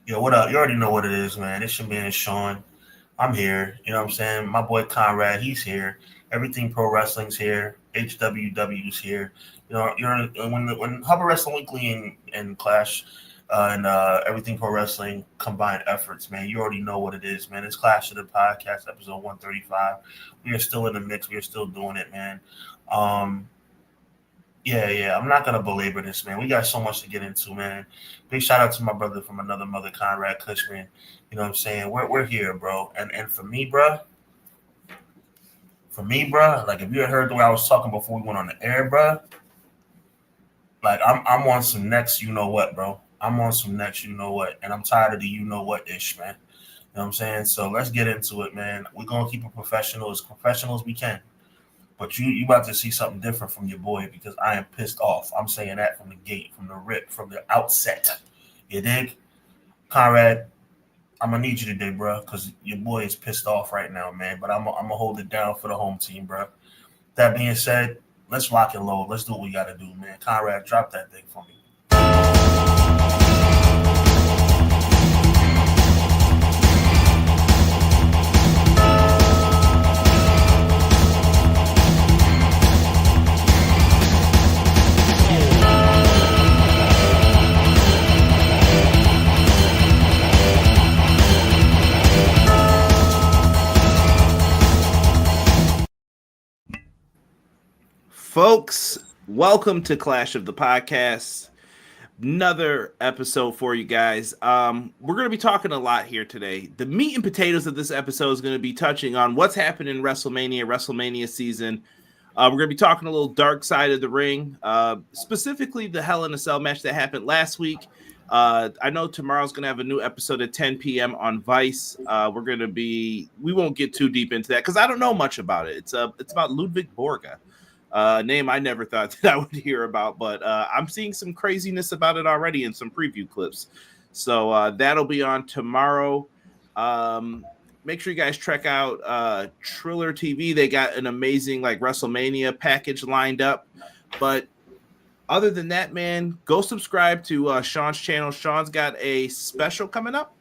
Yo, what up? You already know what it is, man. It's your man Sean. I'm here. You know what I'm saying? My boy Conrad, he's here. Everything Pro Wrestling's here. HWW's here. When Hubbard Wrestling Weekly and Clash and Everything Pro Wrestling combined efforts, man, you already know what it is, man. It's Clash of the Podcast, episode 135. We are still in the mix. We are still doing it, man. Um, yeah. I'm not gonna belabor this, man. We got so much to get into, man. Big shout out to my brother from another mother, Conrad Cushman. You know what I'm saying? We're here, bro. And for me, bro, like if you had heard the way I was talking before we went on the air, bro, like I'm on some next, you know what, bro. I'm on some next, you know what, and I'm tired of the you know what ish, man. You know what I'm saying? So let's get into it, man. We're gonna keep it professional as we can. But you about to see something different from your boy because I am pissed off. I'm saying that from the gate, from the rip, from the outset. You dig? Conrad, I'm gonna need you today, bro, because your boy is pissed off right now, man. But I'm gonna hold it down for the home team, bro. That being said, let's rock and load. Let's do what we gotta do, man. Conrad, drop that thing for me. Folks, welcome to Clash of the Podcast. Another episode for you guys. We're going to be talking a lot here today. The meat and potatoes of this episode is going to be touching on what's happened in WrestleMania season. We're going to be talking a little dark side of the ring, specifically the Hell in a Cell match that happened last week. I know tomorrow's going to have a new episode at 10 p.m. on Vice. We won't get too deep into that because I don't know much about it. It's about Ludwig Borga. Name I never thought that I would hear about, but I'm seeing some craziness about it already in some preview clips. So that'll be on tomorrow. Make sure you guys check out Triller TV. They got an amazing WrestleMania package lined up. But other than that, man, go subscribe to Sean's channel. Sean's got a special coming up.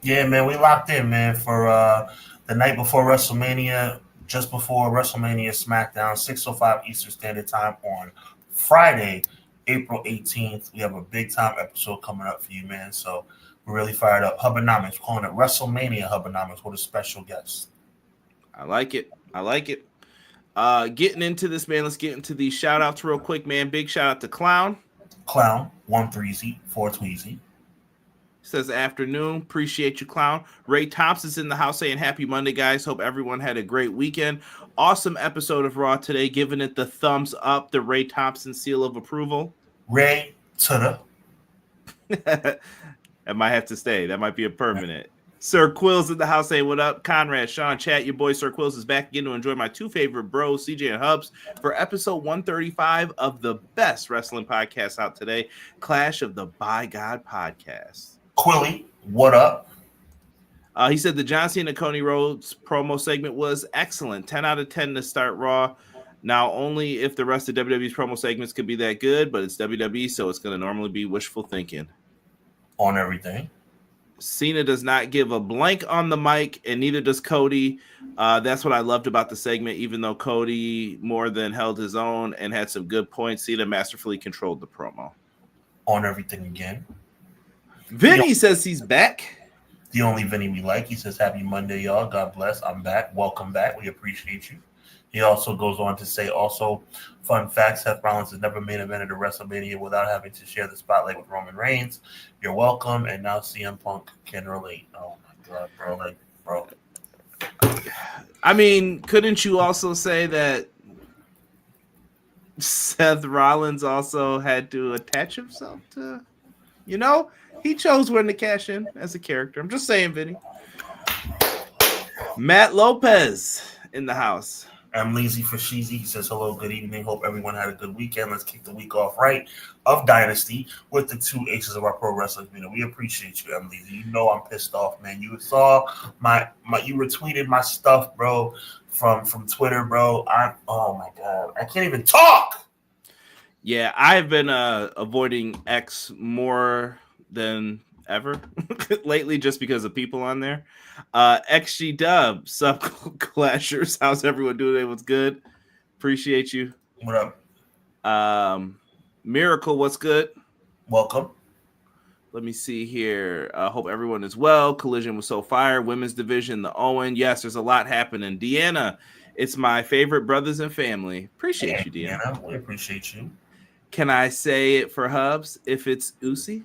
Yeah, man, we locked in, man, for the night before WrestleMania. Just before WrestleMania SmackDown, 6:05 Eastern Standard Time on Friday, April 18th. We have a big time episode coming up for you, man. So we're really fired up. Hubbernomics, calling it WrestleMania Hubbernomics with a special guest. I like it. Getting into this, man. Let's get into these shout outs real quick, man. Big shout out to Clown, 130 420. Says afternoon. Appreciate you, Clown. Ray Thompson's in the house saying happy Monday, guys. Hope everyone had a great weekend. Awesome episode of Raw today. Giving it the thumbs up, the Ray Thompson seal of approval. Ray to That might have to stay. That might be a permanent. Sir Quills in the house saying what up. Conrad, Sean, chat. Your boy Sir Quills is back again to enjoy my two favorite bros, CJ and Hubs, for episode 135 of the best wrestling podcast out today, Clash of the By God Podcast. Quilly, what up? He said the John Cena Cody Rhodes promo segment was excellent. 10 out of 10 to start Raw. Now, only if the rest of WWE's promo segments could be that good, but it's WWE, so it's going to normally be wishful thinking. On everything. Cena does not give a blank on the mic, and neither does Cody. That's what I loved about the segment, even though Cody more than held his own and had some good points. Cena masterfully controlled the promo. On everything again. Vinny says he's back. The only Vinny we like. He says, happy Monday, y'all. God bless. I'm back. Welcome back. We appreciate you. He also goes on to say, fun fact, Seth Rollins has never made a minute of WrestleMania without having to share the spotlight with Roman Reigns. You're welcome. And now CM Punk can relate. Oh, my God, bro. I mean, couldn't you also say that Seth Rollins also had to attach himself to, he chose when to cash in as a character. I'm just saying, Vinny. Matt Lopez in the house. I'm lazy for Sheezy. He says, hello, good evening. Hope everyone had a good weekend. Let's kick the week off right of Dynasty with the two aces of our pro wrestling. We appreciate you, Emily. You know I'm pissed off, man. You saw you retweeted my stuff, bro, from Twitter, bro. Oh my God. I can't even talk. Yeah, I've been avoiding X more than ever lately, just because of people on there. XG Dub, sub Clashers. How's everyone doing today? What's good? Appreciate you. What up? Miracle, what's good? Welcome. Let me see here. Hope everyone is well. Collision was so fire. Women's division, the Owen. Yes, there's a lot happening. Deanna, it's my favorite brothers and family. Appreciate you, Deanna. We appreciate you. Can I say it for Hubs if it's Uzi?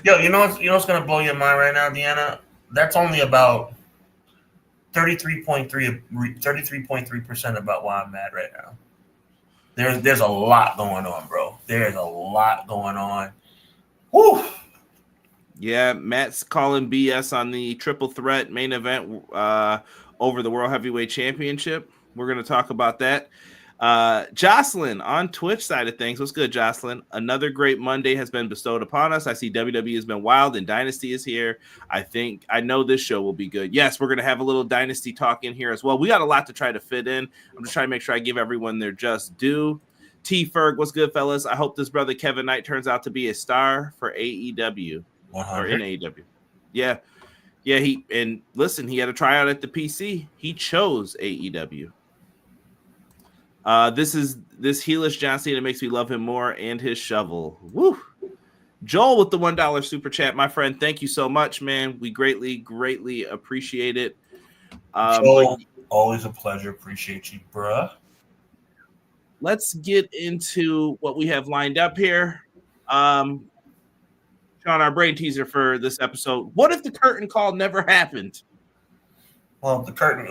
Yo, you know what's gonna blow your mind right now, Deanna? That's only about 33.3% about why I'm mad right now. There's a lot going on, bro. There's a lot going on. Woo! Yeah, Matt's calling BS on the triple threat main event over the World Heavyweight Championship. We're going to talk about that. Jocelyn on Twitch side of things. What's good, Jocelyn? Another great Monday has been bestowed upon us. I see WWE has been wild and Dynasty is here. I know this show will be good. Yes, we're going to have a little Dynasty talk in here as well. We got a lot to try to fit in. I'm just trying to make sure I give everyone their just due. T Ferg, what's good, fellas? I hope this brother Kevin Knight turns out to be a star for AEW. 100. Or in AEW. Yeah. He had a tryout at the PC. He chose AEW. This heelish John Cena makes me love him more and his shovel. Woo! Joel with the $1 super chat, my friend. Thank you so much, man. We greatly appreciate it. Joel, always a pleasure. Appreciate you, bruh. Let's get into what we have lined up here. Sean, our brain teaser for this episode. What if the curtain call never happened? Well, the curtain,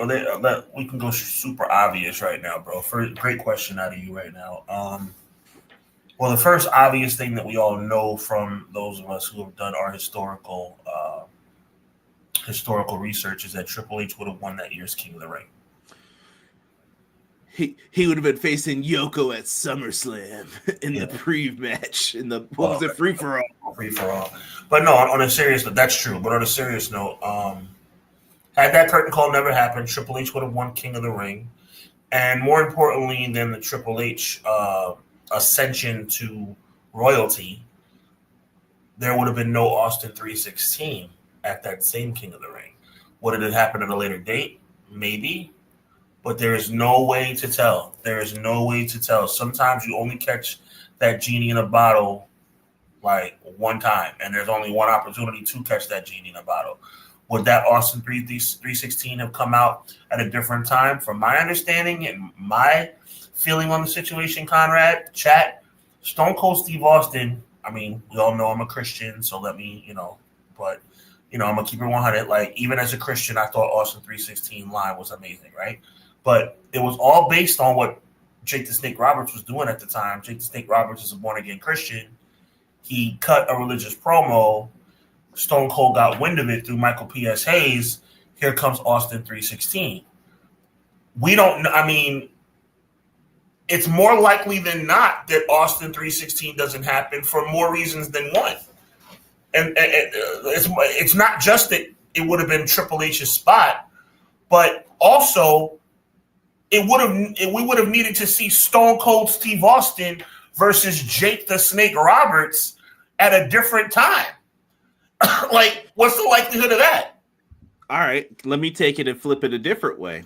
we can go super obvious right now, bro. Great question out of you right now. Well, the first obvious thing that we all know from those of us who have done our historical research is that Triple H would have won that year's King of the Ring. He would have been facing Yoko at SummerSlam in the pre-match in the free for all. But no, on a serious note, that's true. But on a serious note, had that curtain call never happened, Triple H would have won King of the Ring, and more importantly than the Triple H ascension to royalty, there would have been no Austin 316 at that same King of the Ring. Would it have happened at a later date? Maybe. But there is no way to tell. Sometimes you only catch that genie in a bottle like one time, and there's only one opportunity to catch that genie in a bottle. Would that Austin 316 have come out at a different time? From my understanding and my feeling on the situation, Conrad, chat, Stone Cold Steve Austin, I mean, we all know I'm a Christian, so let me, but, I'm going to keep it 100. Like, even as a Christian, I thought Austin 316 line was amazing, right? But it was all based on what Jake the Snake Roberts was doing at the time. Jake the Snake Roberts is a born-again Christian. He cut a religious promo. Stone Cold got wind of it through Michael P.S. Hayes. Here comes Austin 316. We don't know. I mean, it's more likely than not that Austin 316 doesn't happen for more reasons than one. And it's not just that it would have been Triple H's spot, but also we would have needed to see Stone Cold Steve Austin versus Jake the Snake Roberts at a different time. Like, what's the likelihood of that? All right, let me take it and flip it a different way.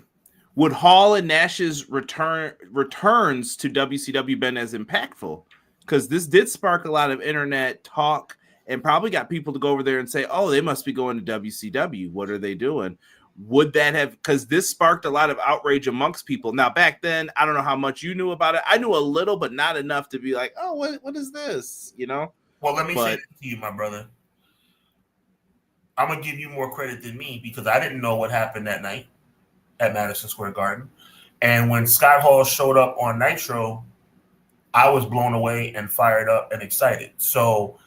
Would Hall and Nash's returns to WCW been as impactful? Because this did spark a lot of internet talk and probably got people to go over there and say, oh, they must be going to WCW. What are they doing? Would that have, because this sparked a lot of outrage amongst people. Now, back then, I don't know how much you knew about it. I knew a little, but not enough to be like, oh, what is this? Well, let me say this to you, my brother. I'm going to give you more credit than me because I didn't know what happened that night at Madison Square Garden. And when Scott Hall showed up on Nitro, I was blown away and fired up and excited. So,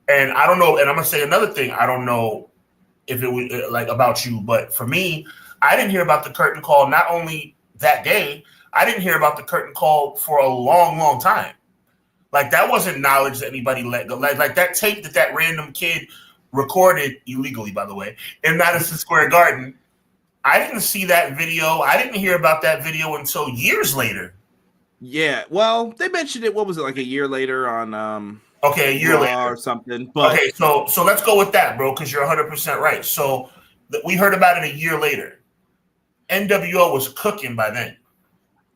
and I don't know, and I'm going to say another thing. I don't know if it was like about you, but for me, I didn't hear about the curtain call not only that day, I didn't hear about the curtain call for a long, long time. Like, that wasn't knowledge that anybody let go. Like that tape that random kid recorded illegally, by the way, in Madison Square Garden, I didn't see that video. I didn't hear about that video until years later. Yeah, well, they mentioned it. What was it, like a year later on Okay, a year later or something. But okay, so let's go with that, bro, because you're 100% right. So we heard about it a year later. NWO was cooking by then.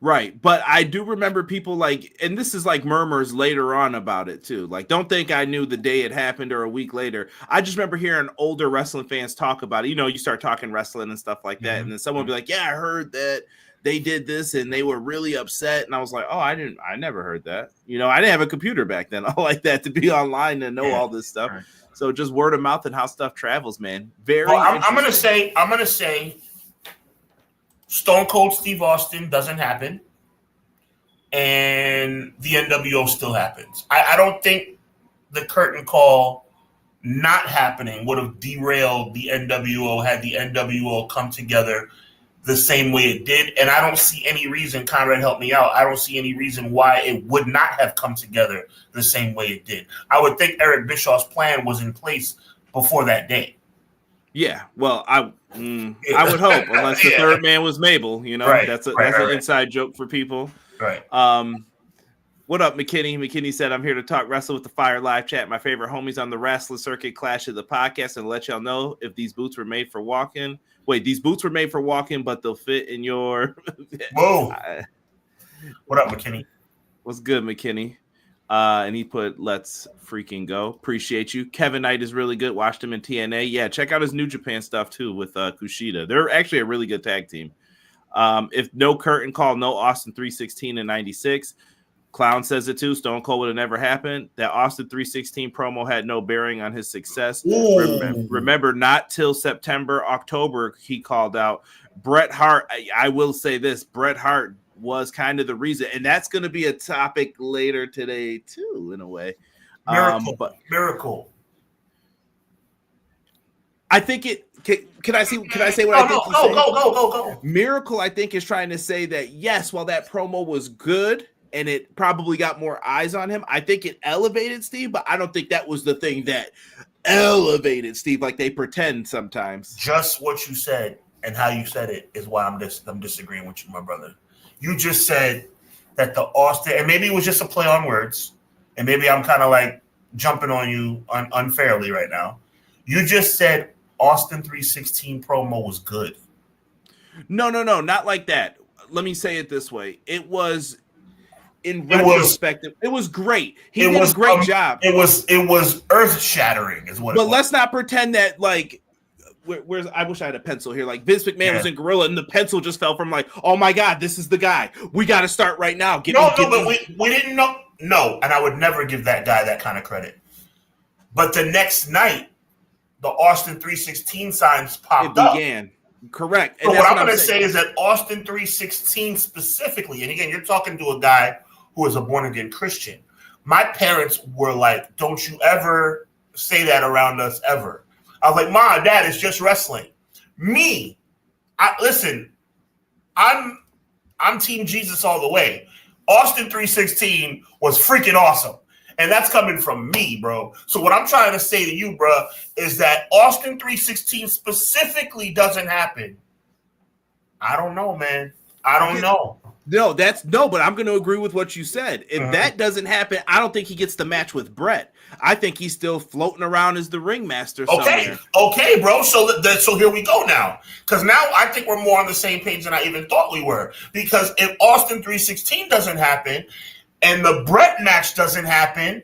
right. But I do remember people like, and this is like murmurs later on about it too. Like, don't think I knew the day it happened or a week later. I just remember hearing older wrestling fans talk about it. You know, you start talking wrestling and stuff like that. And then someone would be like, yeah, I heard that they did this and they were really upset. And I was like, oh, I never heard that. You know, I didn't have a computer back then. I like that to be online and know all this stuff. Right. So just word of mouth and how stuff travels, man. Very. Well, I'm gonna say Stone Cold Steve Austin doesn't happen, and the NWO still happens. I don't think the curtain call not happening would have derailed the NWO had the NWO come together the same way it did. And I don't see any reason, Conrad, help me out. I don't see any reason why it would not have come together the same way it did. I would think Eric Bischoff's plan was in place before that day. Yeah, well, I would hope, unless the third man was Mabel. You know, right. That's an inside joke for people. Right. What up, McKinney? McKinney said, I'm here to talk wrestle with the Fire live chat. My favorite homies on the wrestling circuit, Clash of the podcast, and let y'all know if these boots were made for walking. Wait, these boots were made for walking, but they'll fit in your. Whoa. What up, McKinney? What's good, McKinney? And he put, let's freaking go. Appreciate you. Kevin Knight is really good. Watched him in TNA. Yeah, check out his New Japan stuff, too, with Kushida. They're actually a really good tag team. If no curtain call, no Austin 316 in 96. Clown says it, too. Stone Cold would have never happened. That Austin 316 promo had no bearing on his success. Remember, not till September, October, he called out. Bret Hart, I will say this, Bret Hart was kind of the reason, and that's going to be a topic later today too, in a way. Miracle. I think it. Can I say what I think? Go. Miracle, I think, is trying to say that yes, while that promo was good and it probably got more eyes on him, I think it elevated Steve, but I don't think that was the thing that elevated Steve, like they pretend sometimes. Just what you said and how you said it is why I'm disagreeing with you, my brother. You just said that the Austin, and maybe it was just a play on words, and maybe I'm kind of like jumping on you unfairly right now. You just said Austin 316 promo was good. No, not like that. Let me say it this way. It was, in retrospect, it was great. He did a great job. It was earth-shattering is what it was. But let's not pretend that, like, where's I wish I had a pencil here. Like Vince McMahon was in Gorilla, and the pencil just fell from like, oh my God, this is the guy. We got to start right now. We didn't know. No, and I would never give that guy that kind of credit. But the next night, the Austin 316 signs popped up. It began. Correct. And so what I'm going to say is that Austin 316 specifically, and again, you're talking to a guy who is a born-again Christian. My parents were like, don't you ever say that around us ever. I was like, Mom, Dad, it's just wrestling. I'm Team Jesus all the way. Austin 316 was freaking awesome. And that's coming from me, bro. So what I'm trying to say to you, bro, is that Austin 316 specifically doesn't happen. I don't know, man. I don't know. But I'm going to agree with what you said. If that doesn't happen, I don't think he gets the match with Bret. I think he's still floating around as the ringmaster somewhere. Okay, bro. So here we go now. Because now I think we're more on the same page than I even thought we were. Because if Austin 316 doesn't happen and the Bret match doesn't happen,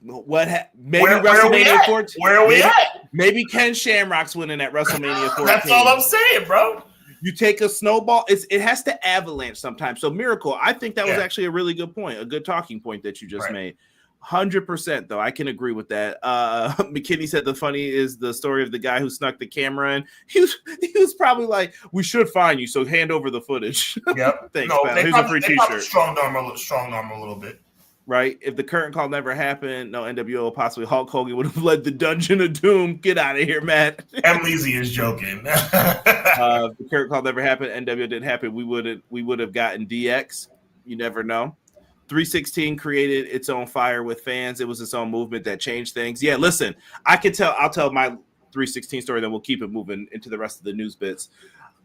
maybe WrestleMania 14? Where are we at? Maybe Ken Shamrock's winning at WrestleMania 14. That's all I'm saying, bro. You take a snowball, it has to avalanche sometimes. So Miracle, I think that was actually a really good point, a good talking point that you just made. 100% though, I can agree with that. McKinney said the funny is the story of the guy who snuck the camera in. He was probably like, we should find you, so hand over the footage. Yep. Thanks, pal. Here's a free t-shirt. Strong arm a little bit. Right? If the curtain call never happened, no NWO, possibly Hulk Hogan would have led the Dungeon of Doom. Get out of here, Matt. Emleezy is joking. If the curtain call never happened, NWO didn't happen, we would have gotten DX. You never know. 316 created its own fire with fans. It was its own movement that changed things. Yeah, listen, I'll tell my 316 story, then we'll keep it moving into the rest of the news bits.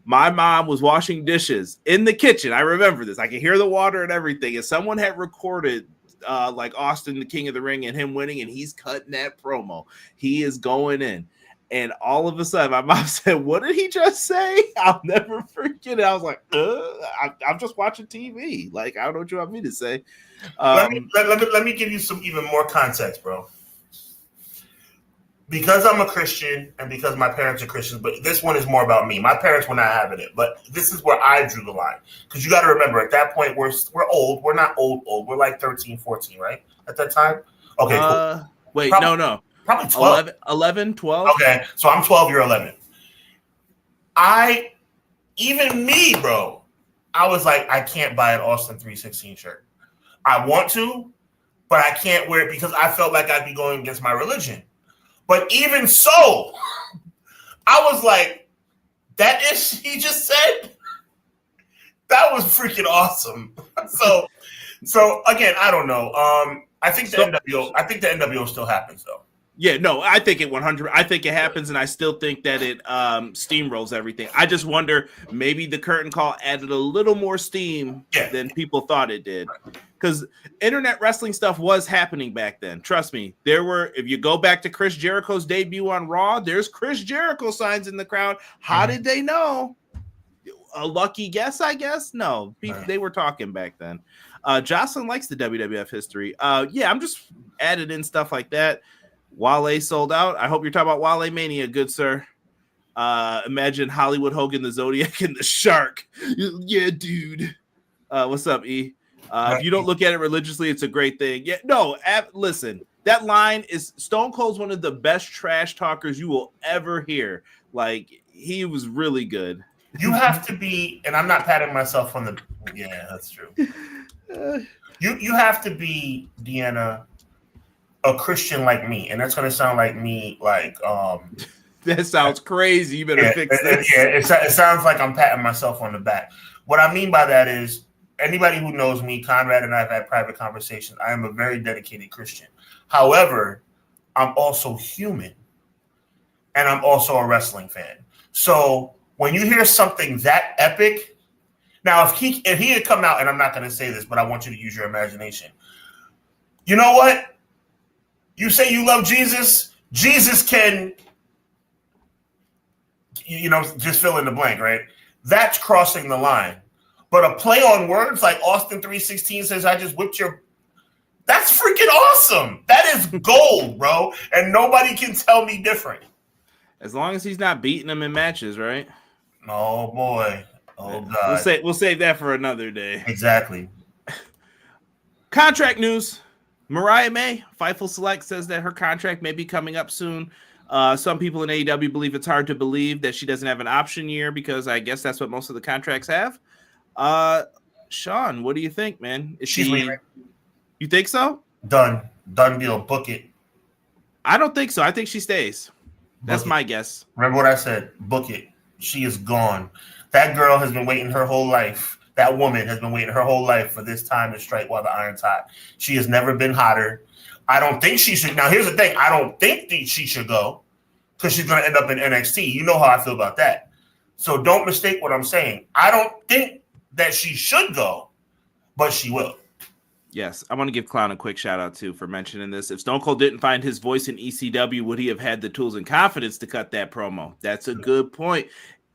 My mom was washing dishes in the kitchen. I remember this. I could hear the water and everything. And someone had recorded like Austin, the King of the Ring, and him winning, and he's cutting that promo. He is going in. And all of a sudden, my mom said, "What did he just say?" I'll never forget it. I was like, I'm just watching TV. Like, I don't know what you want me to say. Let me give you some even more context, bro. Because I'm a Christian and because my parents are Christians, but this one is more about me. My parents were not having it, but this is where I drew the line. Because you got to remember, at that point, we're old. We're not old. We're like 13, 14, right? At that time? Okay, cool. Wait, no. Probably 12. 11, 12? Okay, so I'm 12, you're 11. Even me, bro, I was like, I can't buy an Austin 316 shirt. I want to, but I can't wear it because I felt like I'd be going against my religion. But even so, I was like, that is, he just said, that was freaking awesome. So again, I don't know. I think the NWO still happens though. Yeah, no, I think it 100. I think it happens, and I still think that it steamrolls everything. I just wonder, maybe the curtain call added a little more steam than people thought it did. Because internet wrestling stuff was happening back then. Trust me. If you go back to Chris Jericho's debut on Raw, there's Chris Jericho signs in the crowd. How did they know? A lucky guess, I guess? No, they were talking back then. Jocelyn likes the WWF history. I'm just added in stuff like that. Wale sold out. I hope you're talking about Wale Mania, good sir. Imagine Hollywood Hogan, the Zodiac, and the Shark. Yeah, dude. What's up, E? If you don't look at it religiously, it's a great thing. Yeah, no, listen, that line is Stone Cold's one of the best trash talkers you will ever hear. Like, he was really good. You have to be, and I'm not patting myself on the, yeah, that's true. You have to be, Deanna, a Christian like me, and that's going to sound like me, like, that sounds crazy. You better fix this. Yeah, it sounds like I'm patting myself on the back. What I mean by that is, anybody who knows me, Conrad and I have had private conversations. I am a very dedicated Christian. However, I'm also human, and I'm also a wrestling fan. So when you hear something that epic, now if he had come out, and I'm not going to say this, but I want you to use your imagination. You know what? You say you love Jesus. Jesus can, just fill in the blank, right? That's crossing the line. But a play on words like Austin 316 says, I just whipped your... That's freaking awesome. That is gold, bro. And nobody can tell me different. As long as he's not beating them in matches, right? Oh, boy. Oh, God. We'll save that for another day. Exactly. Contract news. Mariah May, Fightful Select, says that her contract may be coming up soon. Some people in AEW believe it's hard to believe that she doesn't have an option year because I guess that's what most of the contracts have. Sean, what do you think, man? She's leaving. You think so? Done deal. Book it. I don't think so. I think she stays. That's my guess. Remember what I said. Book it. She is gone. That girl has been waiting her whole life. That woman has been waiting her whole life for this time to strike while the iron's hot. She has never been hotter. I don't think she should. Now, here's the thing. I don't think she should go because she's going to end up in NXT. You know how I feel about that. So don't mistake what I'm saying. I don't think that she should go, but she will. Yes, I want to give Clown a quick shout out too for mentioning this. If Stone Cold didn't find his voice in ECW, would he have had the tools and confidence to cut that promo? That's a good point.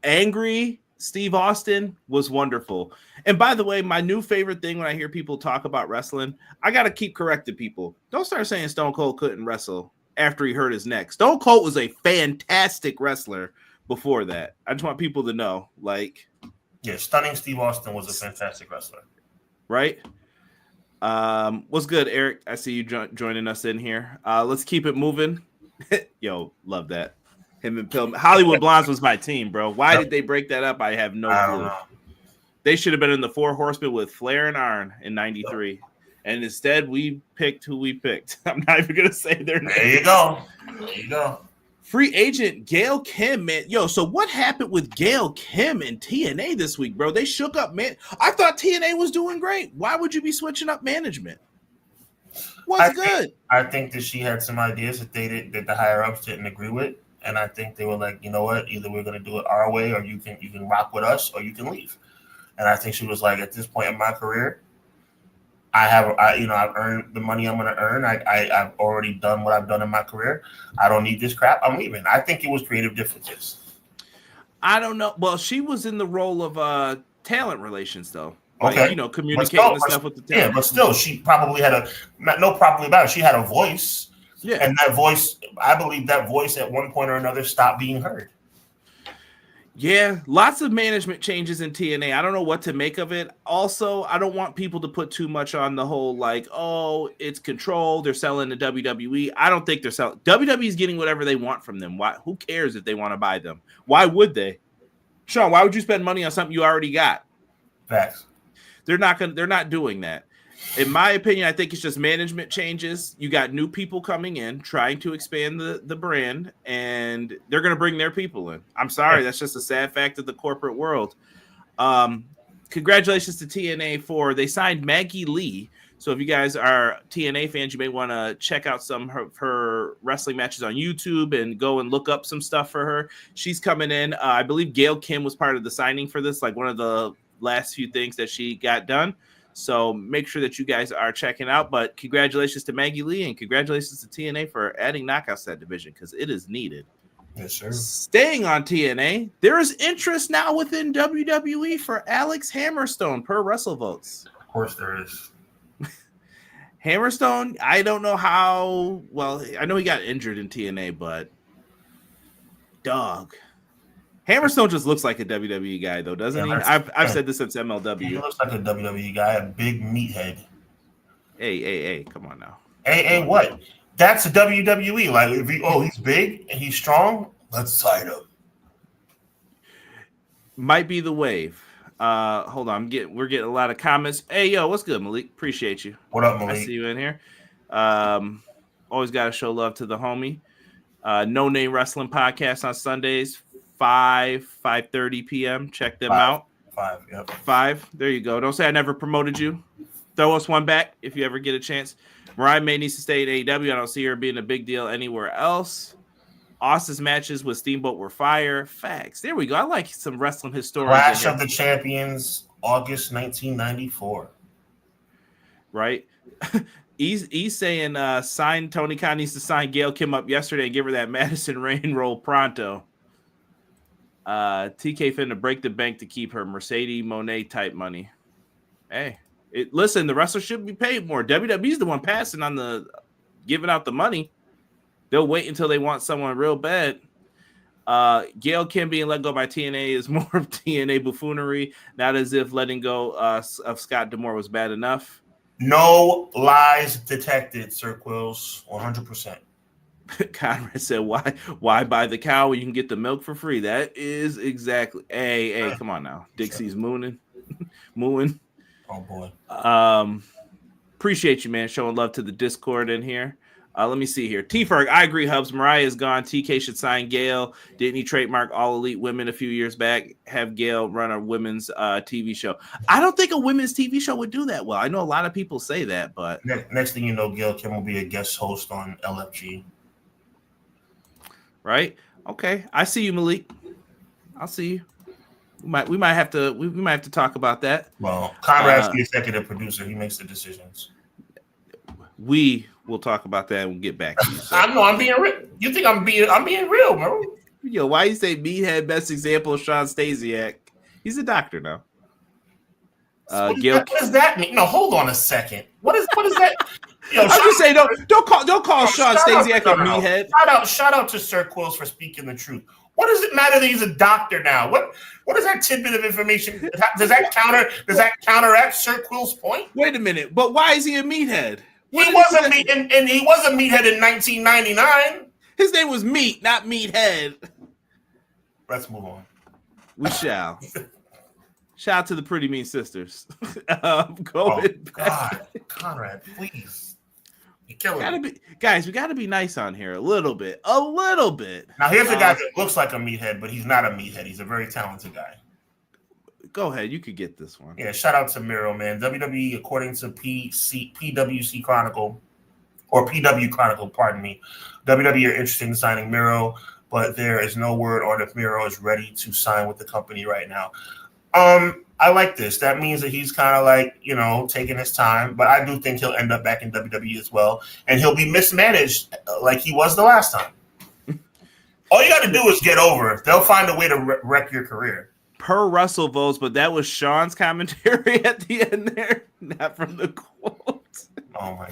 Angry Steve Austin was wonderful. And by the way, my new favorite thing when I hear people talk about wrestling, I got to keep correcting people. Don't start saying Stone Cold couldn't wrestle after he hurt his neck. Stone Cold was a fantastic wrestler before that. I just want people to know, like, yeah, Stunning Steve Austin was a fantastic wrestler. Right? What's good, Eric? I see you joining us in here. Let's keep it moving. Yo, love that. Him and Pillman. Hollywood Blondes was my team, bro. Why did they break that up? I have no clue. They should have been in the Four Horsemen with Flair and Arn in '93. And instead, we picked who we picked. I'm not even going to say their name. There you go. Free agent Gail Kim, man. Yo, so what happened with Gail Kim and TNA this week, bro? They shook up, man. I thought TNA was doing great. Why would you be switching up management? What's good? I think that she had some ideas that the higher ups didn't agree with, and I think they were like, you know what, either we're gonna do it our way, or you can rock with us, or you can leave. And I think she was like, at this point in my career, I've earned the money I'm gonna earn. I've already done what I've done in my career. I don't need this crap. I'm leaving. I think it was creative differences. I don't know. Well, she was in the role of talent relations, though. Like, Okay, communicating the stuff with the talent. Yeah, but still, she probably had probably about it. She had a voice. Yeah. And that voice, I believe that voice at one point or another stopped being heard. Yeah, lots of management changes in TNA. I don't know what to make of it. Also, I don't want people to put too much on the whole, like, oh, it's control. They're selling to WWE. I don't think they're selling. WWE's getting whatever they want from them. Why? Who cares if they want to buy them? Why would they? Sean, why would you spend money on something you already got? Facts. They're not doing that. In my opinion, I think it's just management changes. You got new people coming in, trying to expand the brand, and they're going to bring their people in. I'm sorry. That's just a sad fact of the corporate world. Congratulations to TNA they signed Maggie Lee. So if you guys are TNA fans, you may want to check out some of her wrestling matches on YouTube and go and look up some stuff for her. She's coming in. I believe Gail Kim was part of the signing for this, like one of the last few things that she got done. So make sure that you guys are checking out. But congratulations to Maggie Lee and congratulations to TNA for adding knockouts to that division because it is needed. Yes, sir. Staying on TNA, there is interest now within WWE for Alex Hammerstone per WrestleVotes. Of course there is. Hammerstone, I don't know how well. I know he got injured in TNA, but dog. Hammerstone just looks like a WWE guy, though, doesn't he? I've said this since MLW. He looks like a WWE guy, a big meathead. Hey, come on now. Hey, what? That's a WWE. Like, he's big and he's strong. Let's sign him. Might be the wave. Hold on, we're getting a lot of comments. Hey, yo, what's good, Malik? Appreciate you. What up, Malik? I see you in here. Always got to show love to the homie. No Name Wrestling Podcast on Sundays. 5:30 p.m. Check them out. 5, yep. 5. There you go. Don't say I never promoted you. Throw us one back if you ever get a chance. Mariah May needs to stay in AEW. I don't see her being a big deal anywhere else. Austin's matches with Steamboat were fire. Facts. There we go. I like some wrestling historians. Clash of the Champions, August 1994. Right? He's saying Tony Khan needs to sign Gail Kim up yesterday and give her that Madison Rain role pronto. TK finna break the bank to keep her Mercedes Monet type money. Hey, listen, the wrestler should be paid more. WWE's the one passing on giving out the money. They'll wait until they want someone real bad. Gail Kim being let go by TNA is more of TNA buffoonery, not as if letting go of Scott D'Amore was bad enough. No lies detected, Sir Quills, 100%. Conrad said, why buy the cow when you can get the milk for free? That is exactly. Hey, come on now. Dixie's mooning. Oh, boy. Appreciate you, man, showing love to the Discord in here. Let me see here. T-Ferg, I agree, Hubs. Mariah is gone. TK should sign Gail. Didn't he trademark All Elite Women a few years back? Have Gail run a women's TV show. I don't think a women's TV show would do that well. I know a lot of people say that, but... Next thing you know, Gail Kim will be a guest host on LFG. Right? Okay. I see you, Malik. I'll see you. We might have to talk about that. Well, Conrad's the executive producer. He makes the decisions. We will talk about that and we'll get back to you. So. I'm being real. You think I'm being real, bro? Yo, why you say meathead best example of Sean Stasiak? He's a doctor now. What does that mean? No, hold on a second. What is that? Yo, I'm just saying, don't call Sean Stasiak a meathead. Shout out to Sir Quills for speaking the truth. What does it matter that he's a doctor now? What is that tidbit of information? Does that counteract Sir Quill's point? Wait a minute, but why is he a meathead? He was a meathead in 1999. His name was Meat, not Meathead. Let's move on. We shall. Shout out to the Pretty Mean Sisters. God, Conrad, please. You're killing me. Guys, we got to be nice on here a little bit. Now, here's a guy that looks like a meathead, but he's not a meathead. He's a very talented guy. Go ahead. You could get this one. Yeah, shout out to Miro, man. WWE, according to PWC Chronicle, or PW Chronicle, pardon me, WWE are interested in signing Miro, but there is no word on if Miro is ready to sign with the company right now. I like this. That means that he's kind of like, taking his time, but I do think he'll end up back in WWE as well, and he'll be mismanaged like he was the last time. All you got to do is get over. They'll find a way to wreck your career. Per Russell votes, but that was Sean's commentary at the end there, not from the quote. Oh my,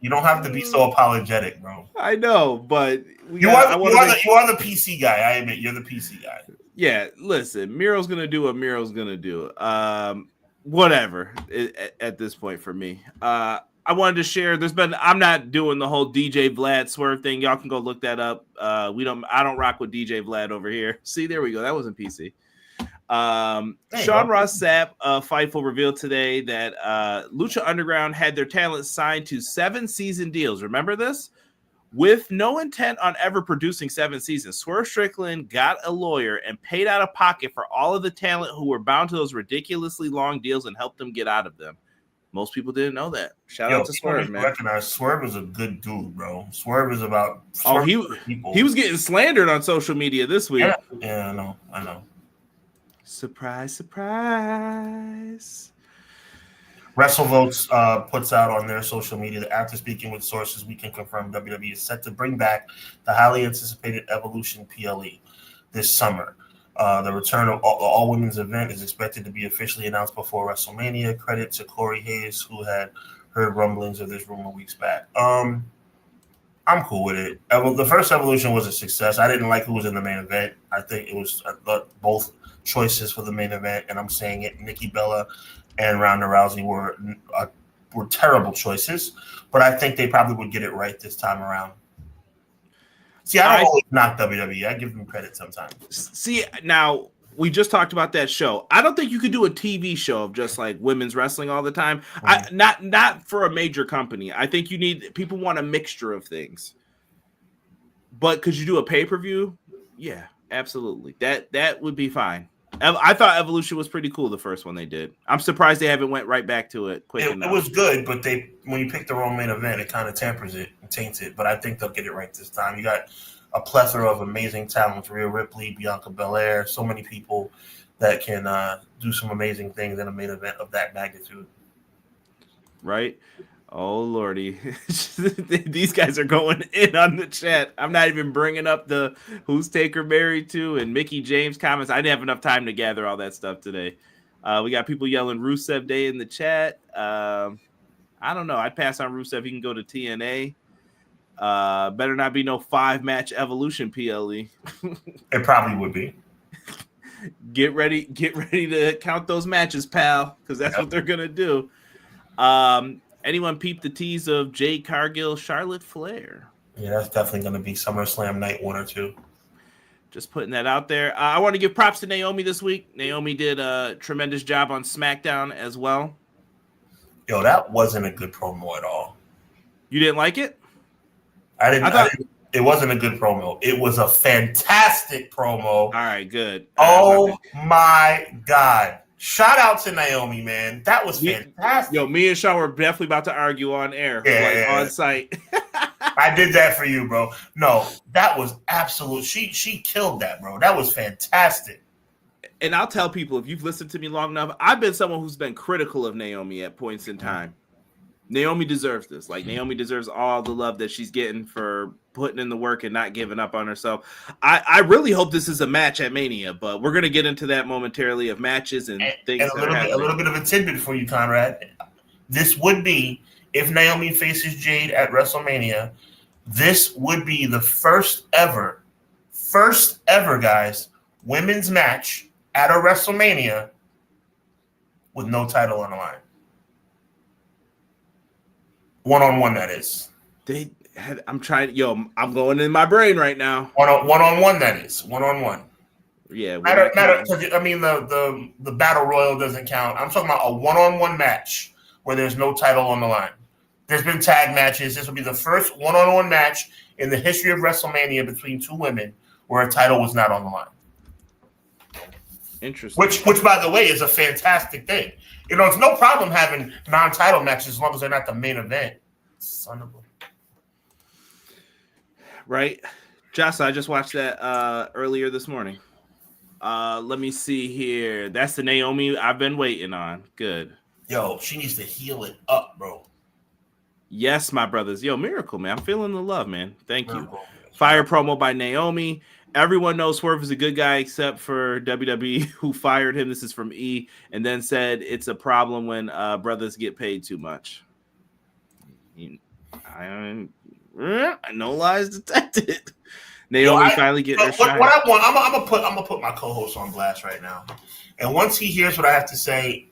you don't have to be so apologetic, bro. I know, but you are the PC guy. I admit you're the PC guy. Yeah, listen, Miro's gonna do what Miro's gonna do. Whatever at this point for me. I wanted to share. I'm not doing the whole DJ Vlad swerve thing. Y'all can go look that up. I don't rock with DJ Vlad over here. See, there we go. That wasn't PC. Sean Ross Sapp, Fightful revealed today that Lucha Underground had their talent signed to 7-season deals. Remember this? With no intent on ever producing 7 seasons, Swerve Strickland got a lawyer and paid out of pocket for all of the talent who were bound to those ridiculously long deals and helped them get out of them. Most people didn't know that. Shout out to Swerve, man. Recognize Swerve is a good dude, bro. Swerve is about. He was getting slandered on social media this week. Yeah, I know. Surprise, surprise. WrestleVotes puts out on their social media that after speaking with sources, we can confirm WWE is set to bring back the highly anticipated Evolution PLE this summer. The return of all women's event is expected to be officially announced before WrestleMania. Credit to Corey Hayes, who had heard rumblings of this rumor weeks back. I'm cool with it. The first Evolution was a success. I didn't like who was in the main event. I think it was both choices for the main event, and I'm saying it. Nikki Bella and Ronda Rousey were terrible choices, but I think they probably would get it right this time around. See, I don't always knock WWE. I give them credit sometimes. See, now we just talked about that show. I don't think you could do a TV show of just like women's wrestling all the time. Mm-hmm. Not for a major company. I think people want a mixture of things. But could you do a pay-per-view? Yeah, absolutely. That would be fine. I thought Evolution was pretty cool, the first one they did. I'm surprised they haven't went right back to it quick enough. It was good, but when you pick the wrong main event, it kind of tampers it and taints it. But I think they'll get it right this time. You got a plethora of amazing talent: Rhea Ripley, Bianca Belair, so many people that can do some amazing things in a main event of that magnitude. Right? Oh, Lordy. These guys are going in on the chat. I'm not even bringing up the who's Taker married to and Mickey James comments. I didn't have enough time to gather all that stuff today. We got people yelling Rusev Day in the chat. I don't know. I'd pass on Rusev. He can go to TNA. Better not be no 5-match Evolution PLE. It probably would be. Get ready to count those matches, pal, because that's what they're going to do. Anyone peep the tease of Jade Cargill, Charlotte Flair? Yeah, that's definitely going to be SummerSlam night 1 or 2. Just putting that out there. I want to give props to Naomi this week. Naomi did a tremendous job on SmackDown as well. Yo, that wasn't a good promo at all. You didn't like it? It wasn't a good promo. It was a fantastic promo. All right, good. Oh, my God. Shout out to Naomi, man. That was fantastic. Yo, me and Sean were definitely about to argue on air, on site. I did that for you, bro. No, that was absolute. She killed that, bro. That was fantastic. And I'll tell people, if you've listened to me long enough, I've been someone who's been critical of Naomi at points in time. Naomi deserves this. Like, Naomi deserves all the love that she's getting for putting in the work and not giving up on herself. I really hope this is a match at Mania, but we're going to get into that momentarily of matches and things. And a little bit of a tidbit for you, Conrad. This would be, if Naomi faces Jade at WrestleMania, this would be the first ever, guys, women's match at a WrestleMania with no title on the line. One-on-one, that is. I'm going in my brain right now. One-on-one, that is. One-on-one. Yeah. I mean, the Battle Royal doesn't count. I'm talking about a one-on-one match where there's no title on the line. There's been tag matches. This will be the first one-on-one match in the history of WrestleMania between two women where a title was not on the line. Interesting. Which, by the way, is a fantastic thing. You know, it's no problem having non-title matches as long as they're not the main event. Son of a... Right. Josh, I just watched that earlier this morning. Let me see here. That's the Naomi I've been waiting on. Good. Yo, she needs to heal it up, bro. Yes, my brothers. Yo, Miracle, man. I'm feeling the love, man. Thank Miracle. you. Fire promo by Naomi. Everyone knows Swerve is a good guy except for WWE, who fired him. This is from E, and then said it's a problem when brothers get paid too much. No lies detected. Naomi finally getting her shine. What I want, I'm gonna put my co-host on blast right now, and once he hears what I have to say,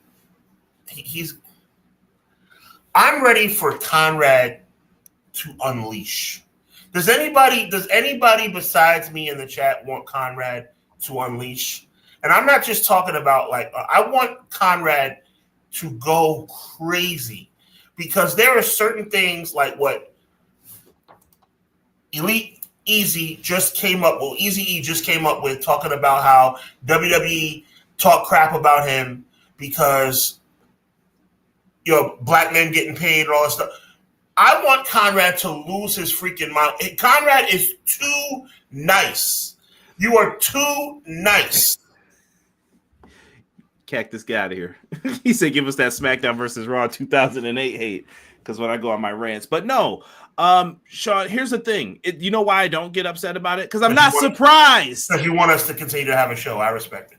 I'm ready for Conrad to unleash. Does anybody besides me in the chat want Conrad to unleash? And I'm not just talking about I want Conrad to go crazy, because there are certain things like what Elite Easy just came up. Well, Eazy-E just came up with, talking about how WWE talk crap about him because black men getting paid and all that stuff. I want Conrad to lose his freaking mind. Conrad is too nice. You are too nice. Cactus, get out of here. He said, give us that SmackDown versus Raw 2008 hate, because when I go on my rants. But no, Sean, here's the thing. You know why I don't get upset about it? Because I'm not surprised. Because you want us to continue to have a show. I respect it.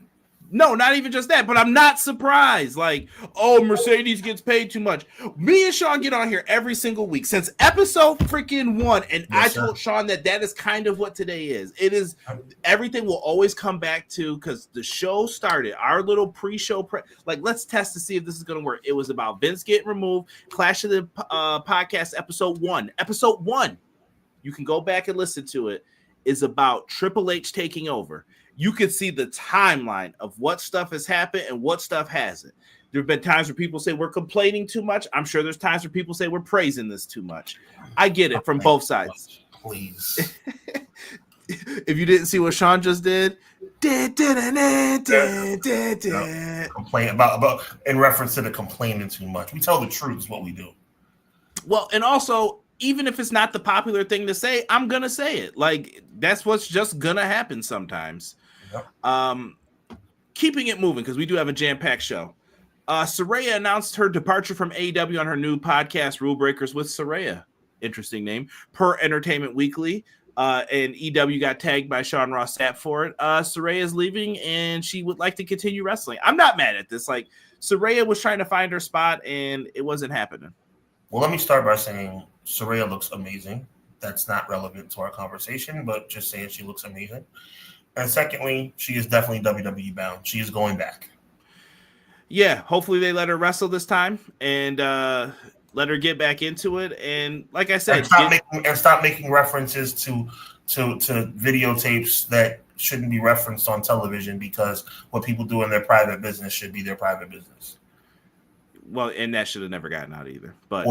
No, not even just that, but I'm not surprised. Like, oh, Mercedes gets paid too much. Me and Sean get on here every single week since episode freaking 1, and yes, I told Sean that is kind of what today is. It is, everything will always come back to, because the show started, our little pre-show, let's test to see if this is going to work. It was about Vince getting removed, Clash of the Podcast episode 1. Episode 1, you can go back and listen to it, is about Triple H taking over. You could see the timeline of what stuff has happened and what stuff hasn't. There have been times where people say we're complaining too much. I'm sure there's times where people say we're praising this too much. I get it from both sides. Please. If you didn't see what Sean just did, complain about in reference to the complaining too much. We tell the truth is what we do. Well, and also, even if it's not the popular thing to say, I'm gonna say it. Like, that's what's just gonna happen sometimes. Yep. Keeping it moving, because we do have a jam-packed show. Saraya announced her departure from AEW on her new podcast, Rule Breakers with Saraya. Interesting name. Per Entertainment Weekly. And EW got tagged by Sean Ross Sapp for it. Saraya is leaving, and she would like to continue wrestling. I'm not mad at this. Like, Saraya was trying to find her spot, and it wasn't happening. Well, let me start by saying Saraya looks amazing. That's not relevant to our conversation, but just saying she looks amazing. And secondly, she is definitely WWE bound. She is going back. Yeah, hopefully they let her wrestle this time and let her get back into it. And like I said, stop making references to videotapes that shouldn't be referenced on television, because what people do in their private business should be their private business. Well, and that should have never gotten out either. But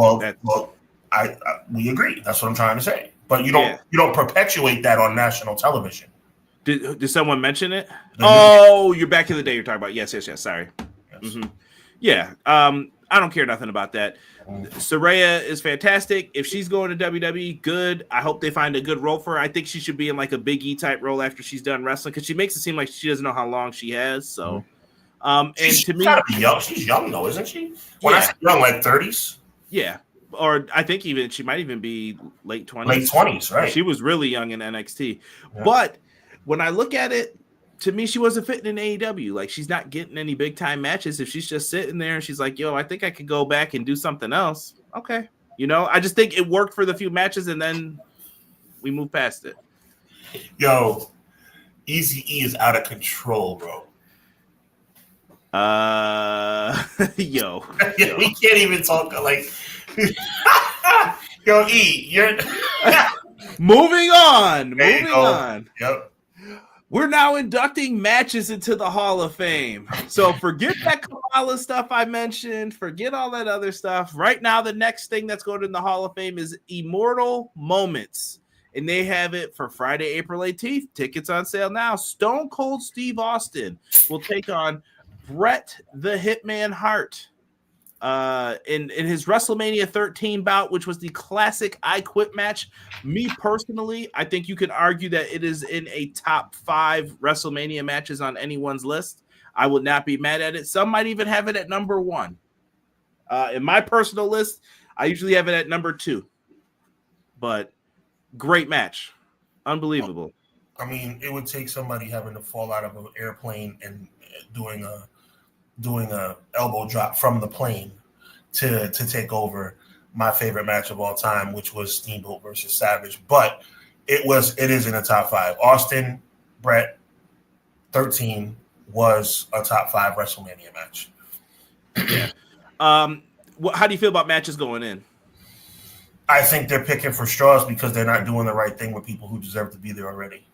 we agree. That's what I'm trying to say. But you don't perpetuate that on national television. Did someone mention it? Oh, you're back in the day you're talking about. Yes. Sorry. Yes. Mm-hmm. Yeah. I don't care nothing about that. Saraya is fantastic. If she's going to WWE, good. I hope they find a good role for her. I think she should be in like a Big E type role after she's done wrestling, because she makes it seem like she doesn't know how long she has. So, and to me, gotta be young. She's young though, isn't she? When I say young, like 30s. Yeah. Or I think even she might even be late 20s. Late 20s, right? She was really young in NXT. Yeah. But when I look at it, to me, she wasn't fitting in AEW. Like, she's not getting any big time matches. If she's just sitting there and she's like, yo, I think I could go back and do something else. Okay. I just think it worked for the few matches, and then we move past it. Yo, Eazy-E is out of control, bro. Yo. We can't even talk like yo, E, you're moving on. Yep. We're now inducting matches into the Hall of Fame. So forget that Kamala stuff I mentioned. Forget all that other stuff. Right now, the next thing that's going in the Hall of Fame is Immortal Moments. And they have it for Friday, April 18th. Tickets on sale now. Stone Cold Steve Austin will take on Bret the Hitman Hart. in his WrestleMania 13 bout, which was the classic I Quit match. Me personally, I think you could argue that it is in a top 5 WrestleMania matches on anyone's list. I would not be mad at it. Some might even have it at number 1. In my personal list, I usually have it at number 2. But great match. Unbelievable. I mean, it would take somebody having to fall out of an airplane and doing a elbow drop from the plane to take over my favorite match of all time, which was Steamboat versus Savage. But it is in the top 5. Austin Brett 13 was a top 5 WrestleMania match. Yeah. How do you feel about matches going in? I think they're picking for straws because they're not doing the right thing with people who deserve to be there already.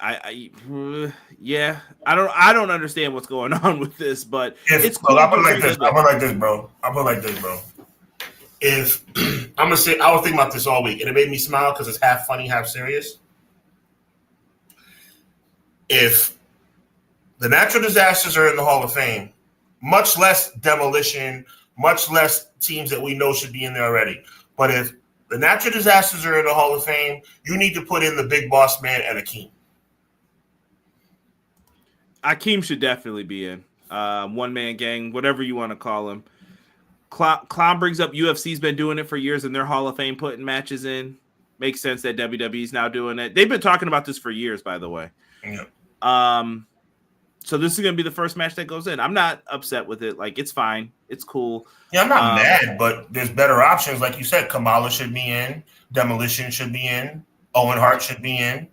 I don't understand what's going on with this, but it's cool. Look, I put it like this, bro. If I'm gonna say, I was thinking about this all week, and it made me smile because it's half funny, half serious. If the natural disasters are in the Hall of Fame, much less demolition, much less teams that we know should be in there already. But if the natural disasters are in the Hall of Fame, you need to put in the Big Boss Man and Akeem. Akeem should definitely be in. One-man gang, whatever you want to call him. Clown brings up UFC's been doing it for years in their Hall of Fame, putting matches in. Makes sense that WWE's now doing it. They've been talking about this for years, by the way. Yeah. So this is going to be the first match that goes in. I'm not upset with it. Like, it's fine. It's cool. Yeah, I'm not mad, but there's better options. Like you said, Kamala should be in. Demolition should be in. Owen Hart should be in.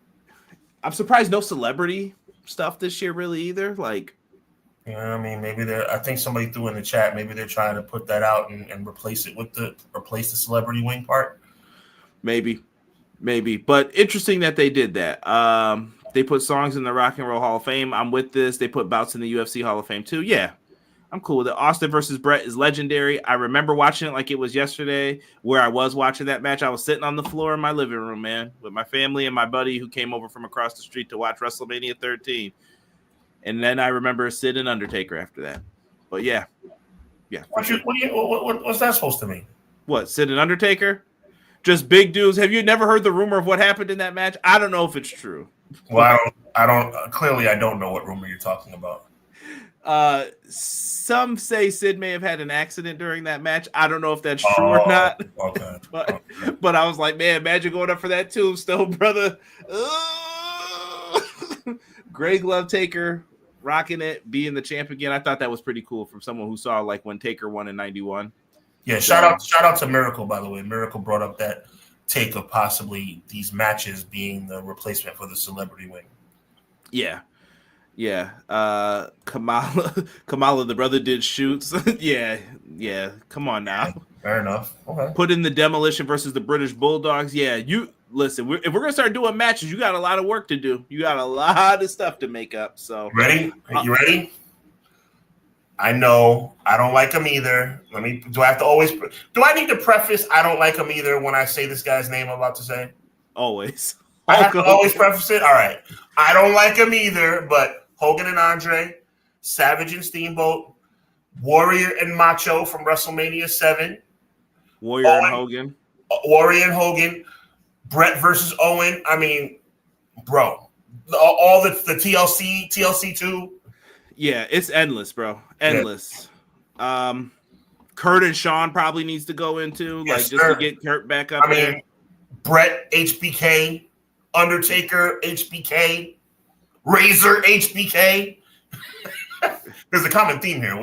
I'm surprised no celebrity stuff this year really either. Like, you know what I mean? Maybe I think somebody threw in the chat, maybe they're trying to put that out and replace the celebrity wing part. Maybe. But interesting that they did that. They put songs in the Rock and Roll Hall of Fame. I'm with this. They put bouts in the UFC Hall of Fame too. Yeah, I'm cool with it. Austin versus Brett is legendary. I remember watching it like it was yesterday, where I was watching that match. I was sitting on the floor in my living room, man, with my family and my buddy who came over from across the street to watch WrestleMania 13. And then I remember Sid and Undertaker after that. But yeah. What's that supposed to mean? What, Sid and Undertaker? Just big dudes. Have you never heard the rumor of what happened in that match? I don't know if it's true. Well, I don't know what rumor you're talking about. Some say Sid may have had an accident during that match. I don't know if that's true or not. Okay. But I was like, man, imagine going up for that tombstone, brother. Gray Glove Taker rocking it, being the champ again. I thought that was pretty cool from someone who saw like when Taker won in 91. Yeah, shout out to Miracle, by the way. Miracle brought up that take of possibly these matches being the replacement for the celebrity wing. Yeah. Kamala, the brother did shoots. yeah. Come on now. Fair enough. Okay. Put in the Demolition versus the British Bulldogs. Yeah, you listen. If we're gonna start doing matches, you got a lot of work to do. You got a lot of stuff to make up. So ready? You ready? I know I don't like him either. Do I need to preface I don't like him either when I say this guy's name I'm about to say? Always. I have to always preface it? All right. I don't like him either, but Hogan and Andre, Savage and Steamboat, Warrior and Macho from WrestleMania 7. Warrior and Hogan. Brett versus Owen. I mean, bro. All the TLC 2. Yeah, it's endless, bro. Endless. Yeah. Kurt and Sean probably needs to go into to get Kurt back up there. Mean, Brett HBK, Undertaker HBK, Razor HBK. There's a common theme here.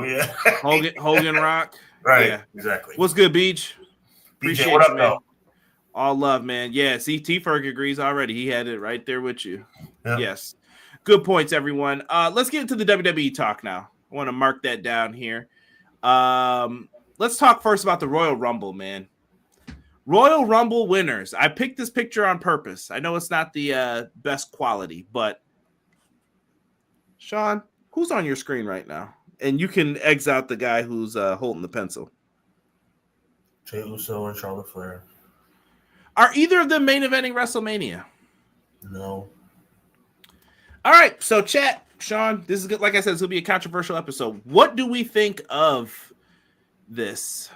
Hogan Rock. Right. Yeah. Exactly. What's good, Beach? BJ, what up, though? All love, man. Yeah, see, T-Ferg agrees already. He had it right there with you. Yeah. Yes. Good points, everyone. Let's get into the WWE talk now. I want to mark that down here. Let's talk first about the Royal Rumble, man. Royal Rumble winners. I picked this picture on purpose. I know it's not the best quality, but Sean, who's on your screen right now? And you can X out the guy who's holding the pencil. Jey Uso and Charlotte Flair. Are either of them main eventing WrestleMania? No. All right, so chat, Sean, this is good. Like I said, this will be a controversial episode. What do we think of this.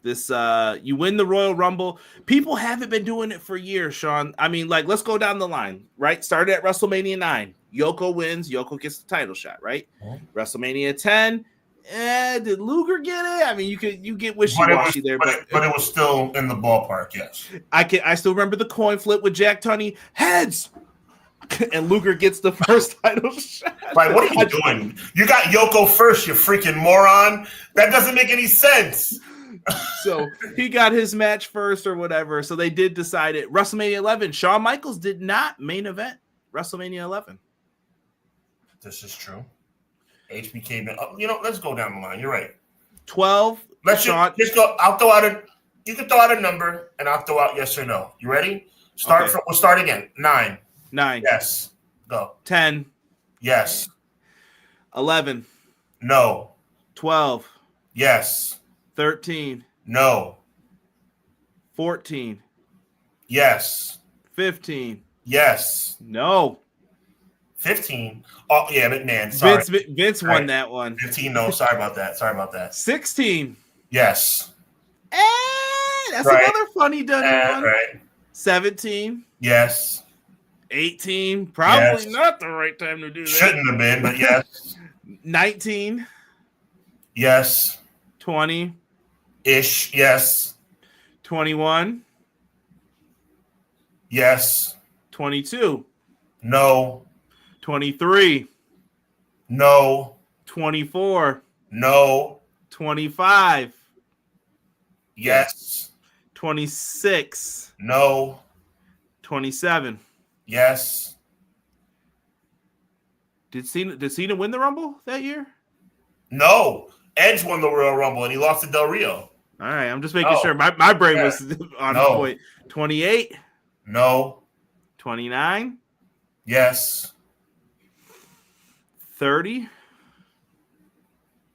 You win the Royal Rumble. People haven't been doing it for years, Sean. I mean, like, let's go down the line, right? Started at WrestleMania 9. Yoko wins. Yoko gets the title shot, right? WrestleMania 10. Did Luger get it? I mean, you get wishy-washy there, but it was still in the ballpark, yes. I still remember the coin flip with Jack Tunney. Heads! And Luger gets the first title shot. Like, what are you doing? You got Yoko first, you freaking moron. That doesn't make any sense. So he got his match first or whatever. So they did decide it. WrestleMania 11. Shawn Michaels did not main event WrestleMania 11. This is true. HBK, let's go down the line. You're right. 12. Let's just go. I'll throw out you can throw out a number and I'll throw out yes or no. You ready? We'll start again. 9. 9. Yes. Go. 10. Yes. 11. No. 12. Yes. 13. No. 14. Yes. 15. Yes. No. 15. Oh, yeah, McMahon. Sorry. Vince won that one. 15. No, sorry about that. 16. Yes. That's another funny done one. Right. 17. Yes. 18. Probably not the right time to do that. Shouldn't have been, but yes. 19. Yes. 20. Ish. Yes. 21. Yes. 22. No. 23. No. 24. No. 25. Yes. 26. No. 27. Yes. Did Cena win the Rumble that year? No. Edge won the Royal Rumble and he lost to Del Rio. All right, I'm just making sure. My brain was on point. 28. No. 29. Yes. 30.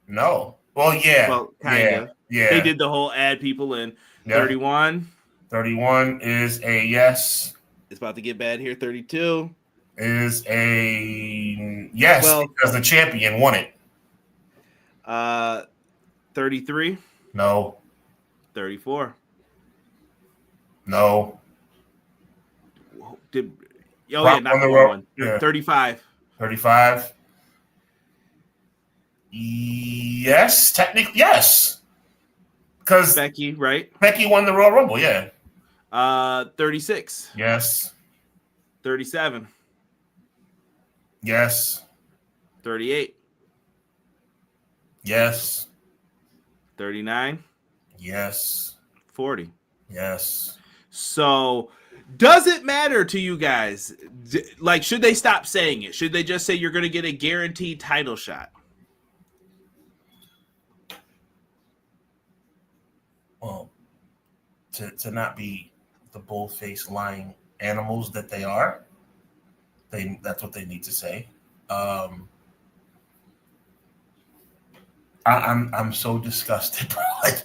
No. Well, yeah. Well, kind of. Yeah. They did the whole add people in. 31. 31 is a yes. It's about to get bad here. 32 is a yes, because the champion won it. 33. No. 34. No. Not the one. Yeah. 35. 35. Yes, technically, yes. Because Becky, right? Becky won the Royal Rumble, yeah. 36. Yes. 37. Yes. 38. Yes. 39. Yes. 40. Yes. So, does it matter to you guys? Like, should they stop saying it? Should they just say you're going to get a guaranteed title shot? Well, to not be the bull-faced lying animals that they are, that's what they need to say. I'm so disgusted, bro. Like,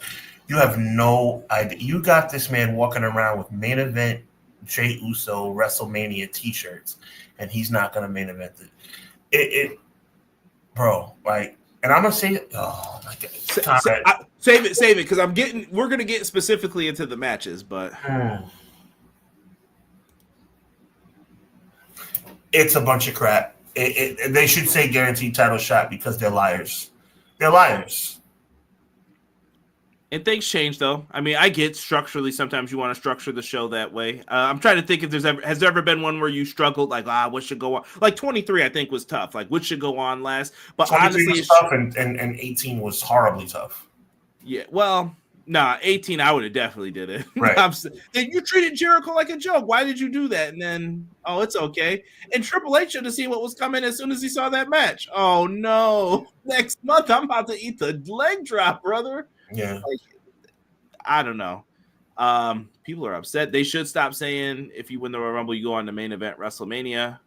you have no idea. You got this man walking around with main event Jey Uso WrestleMania t-shirts, and he's not gonna main event it. Bro, like, and I'm gonna say it. Oh my god. Save it, because we're gonna get specifically into the matches, but it's a bunch of crap. They should say guaranteed title shot because they're liars. They're liars. And things change, though. I mean, I get structurally sometimes you want to structure the show that way. I'm trying to think if has there ever been one where you struggled, like, what should go on? Like 23, I think, was tough. Like, what should go on last? But honestly, was tough, and 18 was horribly tough. Yeah, well, 18, I would have definitely did it. Right. And you treated Jericho like a joke. Why did you do that? And then, it's okay. And Triple H should have seen what was coming as soon as he saw that match. Oh, no. Next month, I'm about to eat the leg drop, brother. Yeah. Like, I don't know. People are upset. They should stop saying if you win the Royal Rumble, you go on the main event WrestleMania.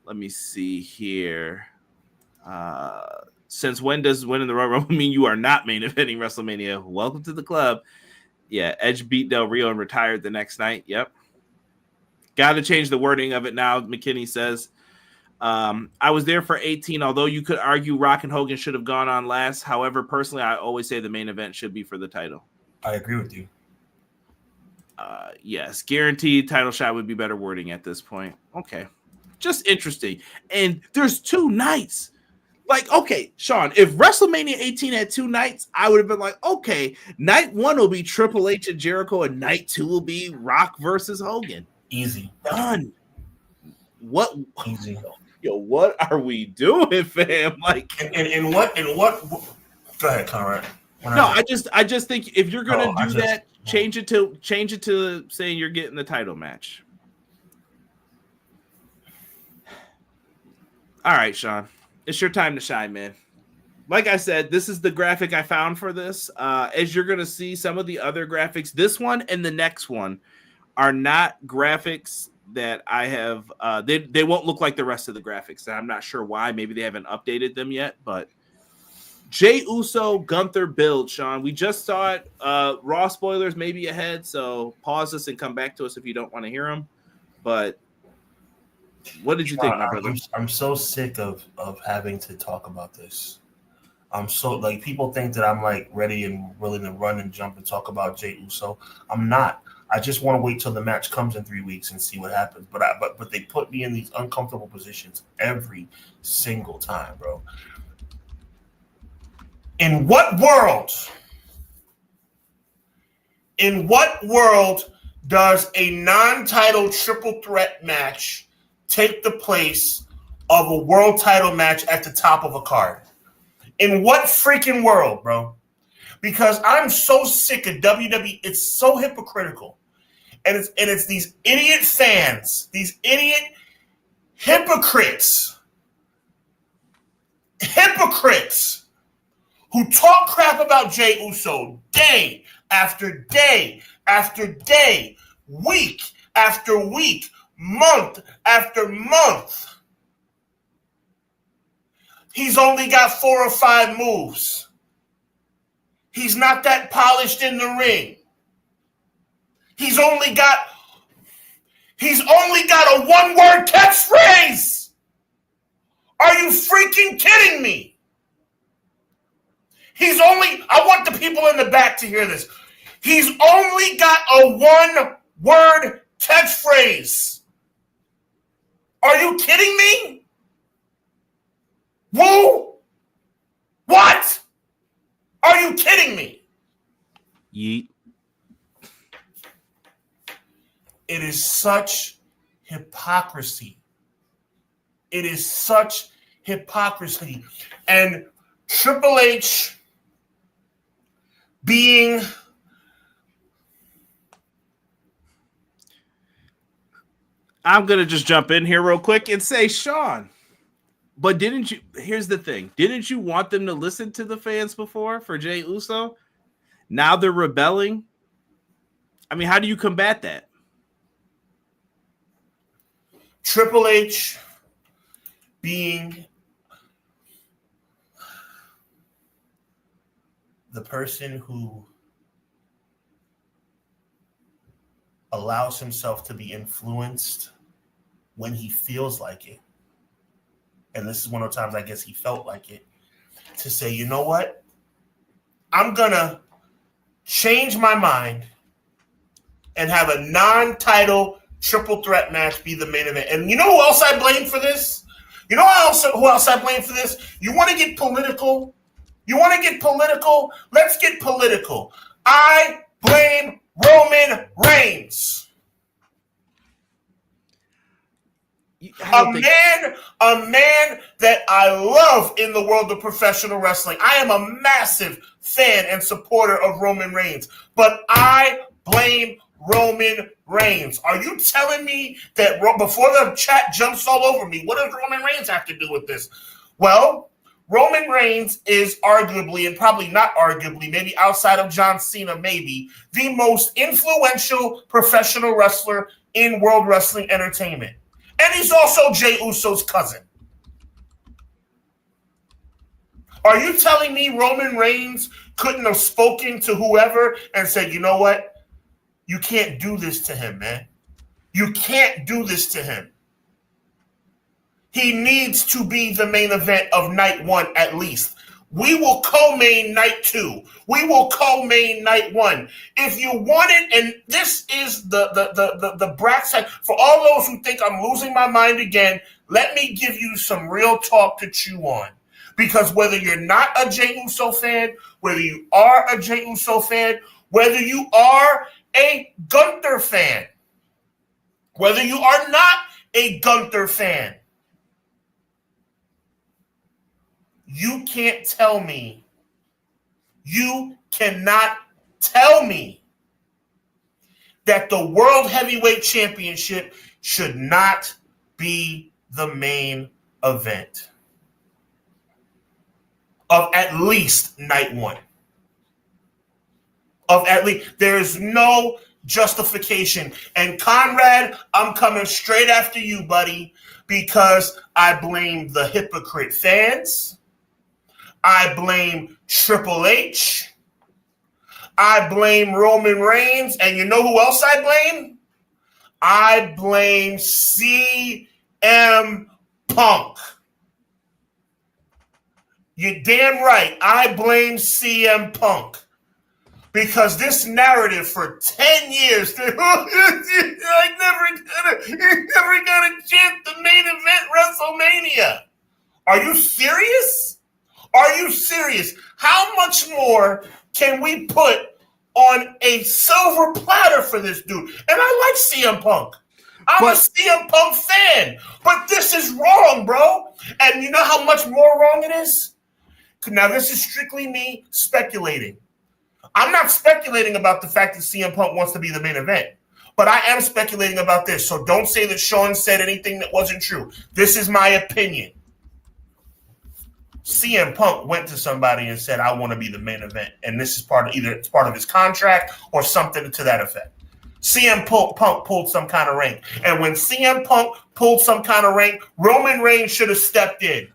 Let me see here. Since when does winning the Royal Rumble mean you are not main eventing WrestleMania? Welcome to the club. Yeah, Edge beat Del Rio and retired the next night. Yep. Got to change the wording of it now, McKinney says. I was there for 18, although you could argue Rock and Hogan should have gone on last. However, personally, I always say the main event should be for the title. I agree with you. Yes, guaranteed title shot would be better wording at this point. Okay. Just interesting. And there's 2 nights. Like, okay, Sean, if WrestleMania 18 had 2 nights, I would have been like, okay, night 1 will be Triple H and Jericho, and night 2 will be Rock versus Hogan. Easy. Done. What? Easy. Yo, what are we doing, fam? Like, in what? Go ahead, Conrad. No, I just think if you're gonna do that, change it to saying you're getting the title match. All right, Sean, it's your time to shine, man. Like I said, this is the graphic I found for this. As you're gonna see, some of the other graphics, this one and the next one, are not graphics that I have. They won't look like the rest of the graphics. I'm not sure why. Maybe they haven't updated them yet, but. Jey Uso, Gunther build, Sean. We just saw it. Raw spoilers may be ahead, so pause this and come back to us if you don't want to hear them. But what did you think, my brother? I'm so sick of having to talk about this. I'm so like people think that I'm like ready and willing to run and jump and talk about Jey Uso. I'm not. I just want to wait till the match comes in 3 weeks and see what happens. But they put me in these uncomfortable positions every single time, bro. In what world does a non-title triple threat match take the place of a world title match at the top of a card? In what freaking world, bro? Because I'm so sick of WWE. It's so hypocritical. And it's these idiot fans, these idiot hypocrites who talk crap about Jey Uso day after day after day, week after week, month after month. He's only got 4 or 5 moves. He's not that polished in the ring. He's only got a one-word catchphrase. Are you freaking kidding me? I want the people in the back to hear this. He's only got a one-word catchphrase. Are you kidding me? Woo? What? Are you kidding me? Yeet. It is such hypocrisy. It is such hypocrisy. And Triple H being I'm going to just jump in here real quick and say, Sean, but here's the thing. Didn't you want them to listen to the fans before for Jey Uso? Now they're rebelling. I mean, how do you combat that? Triple H being the person who allows himself to be influenced when he feels like it. And this is one of the times I guess he felt like it. To say, you know what? I'm going to change my mind and have a non-title triple threat match be the main event. And you know who else I blame for this? You know who else I blame for this? You want to get political? Let's get political. I blame Roman Reigns. A man that I love in the world of professional wrestling. I am a massive fan and supporter of Roman Reigns, but I blame Roman Reigns. Are you telling me that before the chat jumps all over me, what does Roman Reigns have to do with this? Well, Roman Reigns is arguably, and probably not arguably, maybe outside of John Cena, maybe the most influential professional wrestler in world wrestling entertainment. And he's also Jey Uso's cousin. Are you telling me Roman Reigns couldn't have spoken to whoever and said, you know what? You can't do this to him, man. You can't do this to him. He needs to be the main event of night 1 at least. We will co-main night 2. We will co-main night 1. If you want it, and this is the bracket for all those who think I'm losing my mind again, let me give you some real talk to chew on. Because whether you're not a Jey Uso fan, whether you are a Jey Uso fan, whether you are a Gunther fan, whether you are not a Gunther fan, you can't tell me, you cannot tell me that the World Heavyweight Championship should not be the main event of at least night 1. Of at least, there's no justification. And Conrad, I'm coming straight after you, buddy, because I blame the hypocrite fans. I blame Triple H. I blame Roman Reigns. And you know who else I blame? I blame CM Punk. You're damn right. I blame CM Punk. Because this narrative for 10 years, he's never gonna chant the main event WrestleMania. Are you serious? Are you serious? How much more can we put on a silver platter for this dude? And I like CM Punk. I'm a CM Punk fan. But this is wrong, bro. And you know how much more wrong it is? Now, this is strictly me speculating. I'm not speculating about the fact that CM Punk wants to be the main event. But I am speculating about this. So don't say that Sean said anything that wasn't true. This is my opinion. CM Punk went to somebody and said, I want to be the main event. And this is either it's part of his contract or something to that effect. CM Punk pulled some kind of rank. And when CM Punk pulled some kind of rank, Roman Reigns should have stepped in.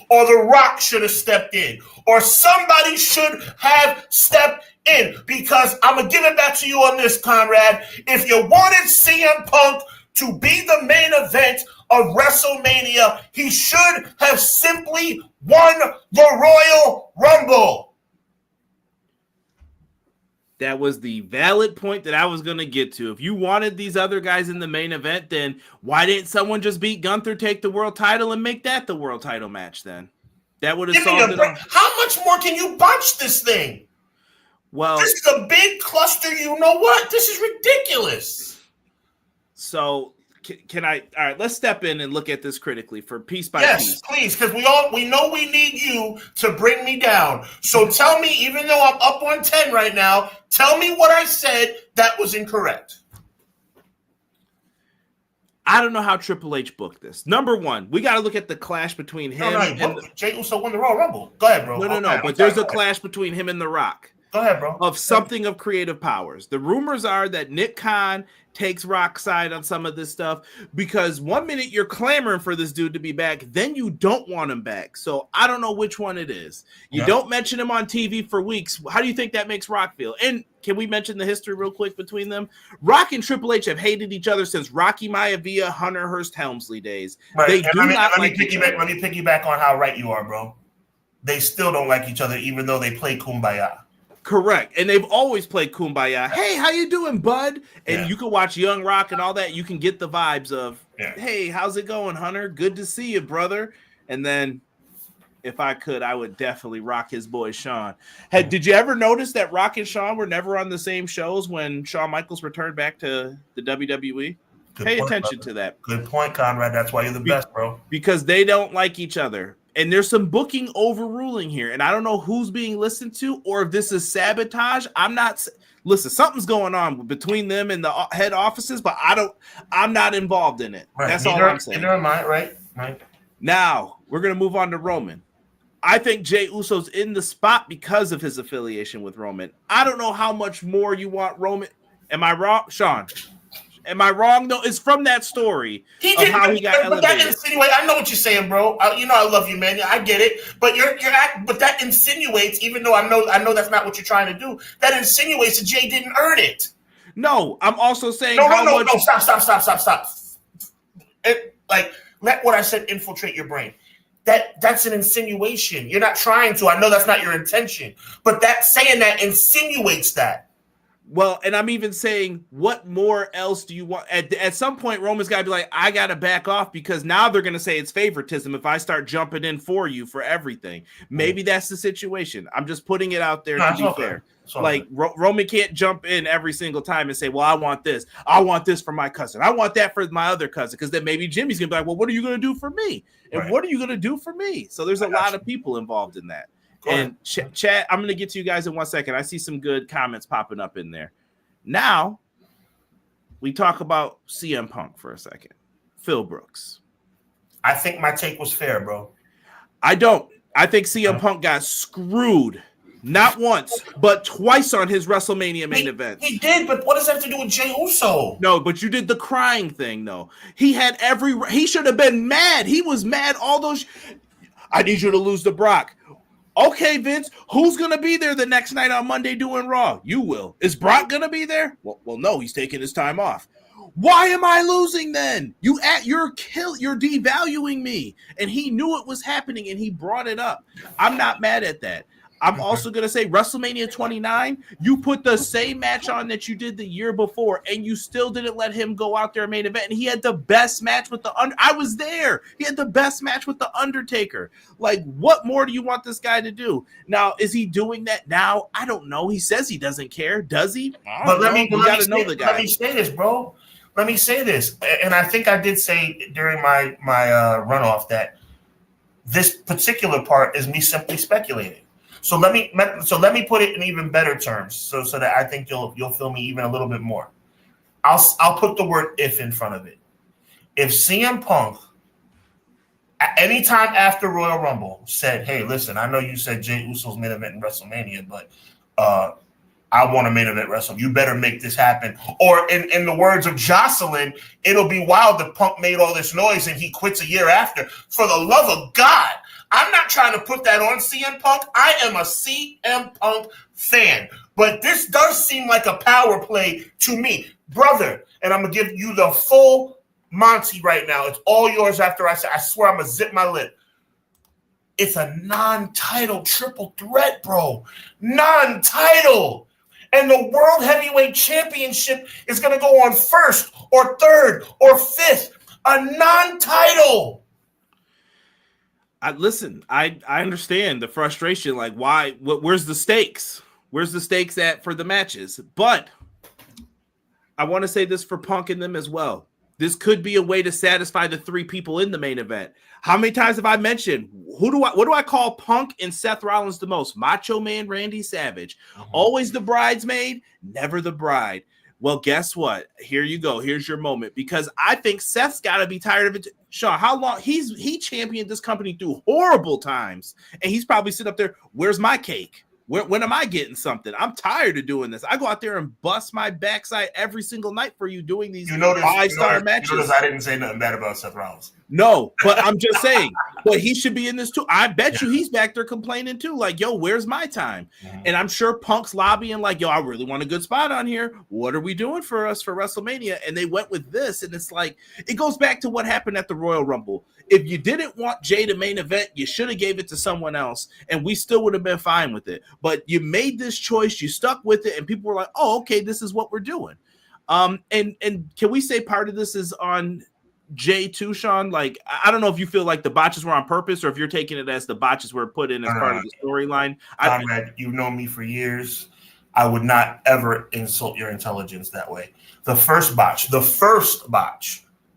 Or The Rock should have stepped in. Or somebody should have stepped in. Because I'm going to give it back to you on this, Conrad. If you wanted CM Punk to be the main event of WrestleMania, he should have simply won the Royal Rumble. That was the valid point that I was going to get to. If you wanted these other guys in the main event, then why didn't someone just beat Gunther, take the world title, and make that the world title match then? That would have solved it all. How much more can you botch this thing? Well, this is a big cluster. You know what? This is ridiculous. So can I? All right, let's step in and look at this critically for piece by piece. Yes, please, because we know we need you to bring me down. So tell me, even though I'm up on 10 right now, tell me what I said that was incorrect. I don't know how Triple H booked this. Number one, we got to look at the clash between him and Jey Uso won the Royal Rumble. Go ahead, bro. No. But there's a clash between him and The Rock. Go ahead, bro. Of something of creative powers. The rumors are that Nick Khan takes Rock's side on some of this stuff because one minute you're clamoring for this dude to be back, then you don't want him back. So I don't know which one it is. You don't mention him on TV for weeks. How do you think that makes Rock feel? And can we mention the history real quick between them? Rock and Triple H have hated each other since Rocky Maivia, Hunter Hearst Helmsley days. Right. They do not like each other. Let me piggyback on how right you are, bro. They still don't like each other, even though they play Kumbaya. Correct. And they've always played Kumbaya. Hey, how you doing, bud? And you can watch Young Rock and all that. You can get the vibes of, hey, how's it going, Hunter? Good to see you, brother. And then if I could, I would definitely rock his boy, Shawn. Did you ever notice that Rock and Shawn were never on the same shows when Shawn Michaels returned back to the WWE? Pay attention to that. Good point, Conrad. That's why you're the best, bro. Because they don't like each other. And there's some booking overruling here. And I don't know who's being listened to or if this is sabotage. Listen, something's going on between them and the head offices, but I'm not involved in it. Right. That's all I'm saying. Neither am I, right? Now, we're going to move on to Roman. I think Jey Uso's in the spot because of his affiliation with Roman. I don't know how much more you want Roman. Am I wrong, Sean? Am I wrong, though? It's from that story of how he got elevated. I know what you're saying, bro. You know I love you, man. I get it. But but that insinuates, even though I know that's not what you're trying to do, that insinuates that Jay didn't earn it. No, I'm also saying No, stop. Let what I said infiltrate your brain. That's an insinuation. You're not trying to. I know that's not your intention, but that saying that insinuates that. Well, and I'm even saying, what more else do you want? At some point, Roman's got to be like, I got to back off because now they're going to say it's favoritism if I start jumping in for you for everything. Maybe that's the situation. I'm just putting it out there to be fair. Like, Roman can't jump in every single time and say, well, I want this. I want this for my cousin. I want that for my other cousin. Because then maybe Jimmy's going to be like, well, what are you going to do for me? And what are you going to do for me? So there's a lot of people involved in that. And chat, I'm going to get to you guys in 1 second. I see some good comments popping up in there. Now, we talk about CM Punk for a second. Phil Brooks. I think my take was fair, bro. I don't. I think CM Punk got screwed. Not once, but twice on his WrestleMania main event. He did, but what does that have to do with Jey Uso? No, but you did the crying thing, though. He should have been mad. He was mad all those. I need you to lose to Brock. Okay, Vince, who's going to be there the next night on Monday doing Raw? You will. Is Brock going to be there? Well, no, he's taking his time off. Why am I losing then? You're devaluing me. And he knew it was happening and he brought it up. I'm not mad at that. I'm also going to say WrestleMania 29, you put the same match on that you did the year before, and you still didn't let him go out there and main event. And he had the best match with I was there. He had the best match with The Undertaker. Like, what more do you want this guy to do? Now, is he doing that now? I don't know. He says he doesn't care. Does he? Let me say this, bro. Let me say this. And I think I did say during my runoff that this particular part is me simply speculating. So let me put it in even better terms, so that I think you'll feel me even a little bit more. I'll put the word "if" in front of it. If CM Punk, at any time after Royal Rumble, said, "Hey, listen, I know you said Jey Uso's main event in WrestleMania, but I want a main event WrestleMania. You better make this happen." Or in the words of Jocelyn, it'll be wild that Punk made all this noise and he quits a year after. For the love of God. I'm not trying to put that on CM Punk. I am a CM Punk fan. But this does seem like a power play to me. Brother, and I'm going to give you the full Monty right now. It's all yours after I swear I'm going to zip my lip. It's a non-title triple threat, bro. Non-title. And the World Heavyweight Championship is going to go on first or third or fifth. A non-title. I understand the frustration. Like, why? Where's the stakes? Where's the stakes at for the matches? But I want to say this for Punk and them as well. This could be a way to satisfy the three people in the main event. How many times have I mentioned what do I call Punk and Seth Rollins the most? Macho Man Randy Savage. Always the bridesmaid, never the bride. Well, guess what? Here you go. Here's your moment. Because I think Seth's got to be tired of it. Sean, how long? He championed this company through horrible times. And he's probably sitting up there, where's my cake? When am I getting something? I'm tired of doing this. I go out there and bust my backside every single night for you doing these 5-star matches. You notice I didn't say nothing bad about Seth Rollins. No, but I'm just saying, but he should be in this too. I bet you he's back there complaining too. Like, yo, where's my time? And I'm sure Punk's lobbying like, yo, I really want a good spot on here. What are we doing for us for WrestleMania? And they went with this. And it's like, it goes back to what happened at the Royal Rumble. If you didn't want Jay to main event, you should have gave it to someone else. And we still would have been fine with it. But you made this choice. You stuck with it. And people were like, oh, okay, this is what we're doing. And can we say part of this is on Jay too, Sean? Like, I don't know if you feel like the botches were on purpose or if you're taking it as the botches were put in as part of the storyline. Conrad, you've known me for years. I would not ever insult your intelligence that way. The first botch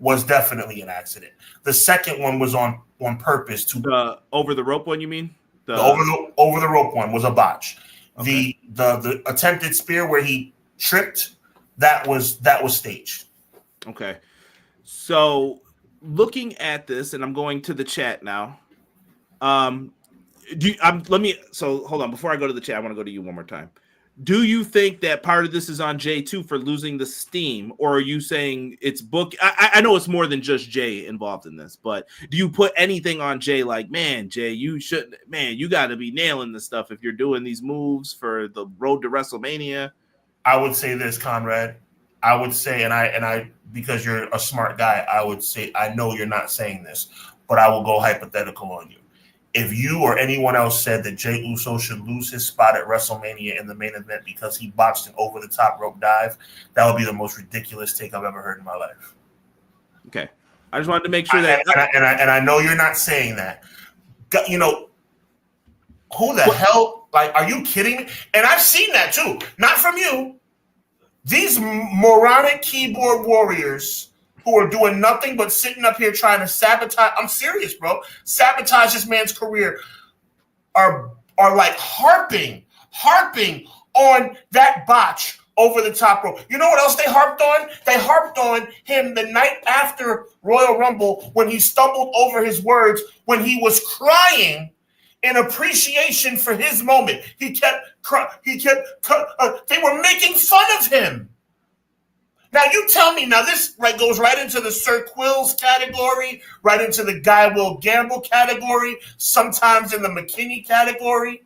was definitely an accident. The second one was on purpose. The over the rope one, you mean? The over the rope one was a botch. Okay. The attempted spear where he tripped, that was staged. Okay. So looking at this, and I'm going to the chat now. Hold on. Before I go to the chat, I want to go to you one more time. Do you think that part of this is on Jay too for losing the steam, or are you saying it's book? I know it's more than just Jay involved in this, but do you put anything on Jay like, man, Jay, you got to be nailing this stuff if you're doing these moves for the road to WrestleMania? I would say this, Conrad. I would say, and I, because you're a smart guy, I would say, I know you're not saying this, but I will go hypothetical on you. If you or anyone else said that Jey Uso should lose his spot at WrestleMania in the main event because he botched an over-the-top rope dive, that would be the most ridiculous take I've ever heard in my life. Okay. I just wanted to make sure that... And I know you're not saying that. You know, who the hell? Like, are you kidding me? And I've seen that, too. Not from you. These moronic keyboard warriors who are doing nothing but sitting up here trying to sabotage. I'm serious, bro. Sabotage this man's career are like harping on that botch over the top rope. You know what else they harped on? They harped on him the night after Royal Rumble when he stumbled over his words, when he was crying in appreciation for his moment. They were making fun of him. Now, you tell me, now this goes right into the Sir Quills category, right into the Guy Will Gamble category, sometimes in the McKinney category.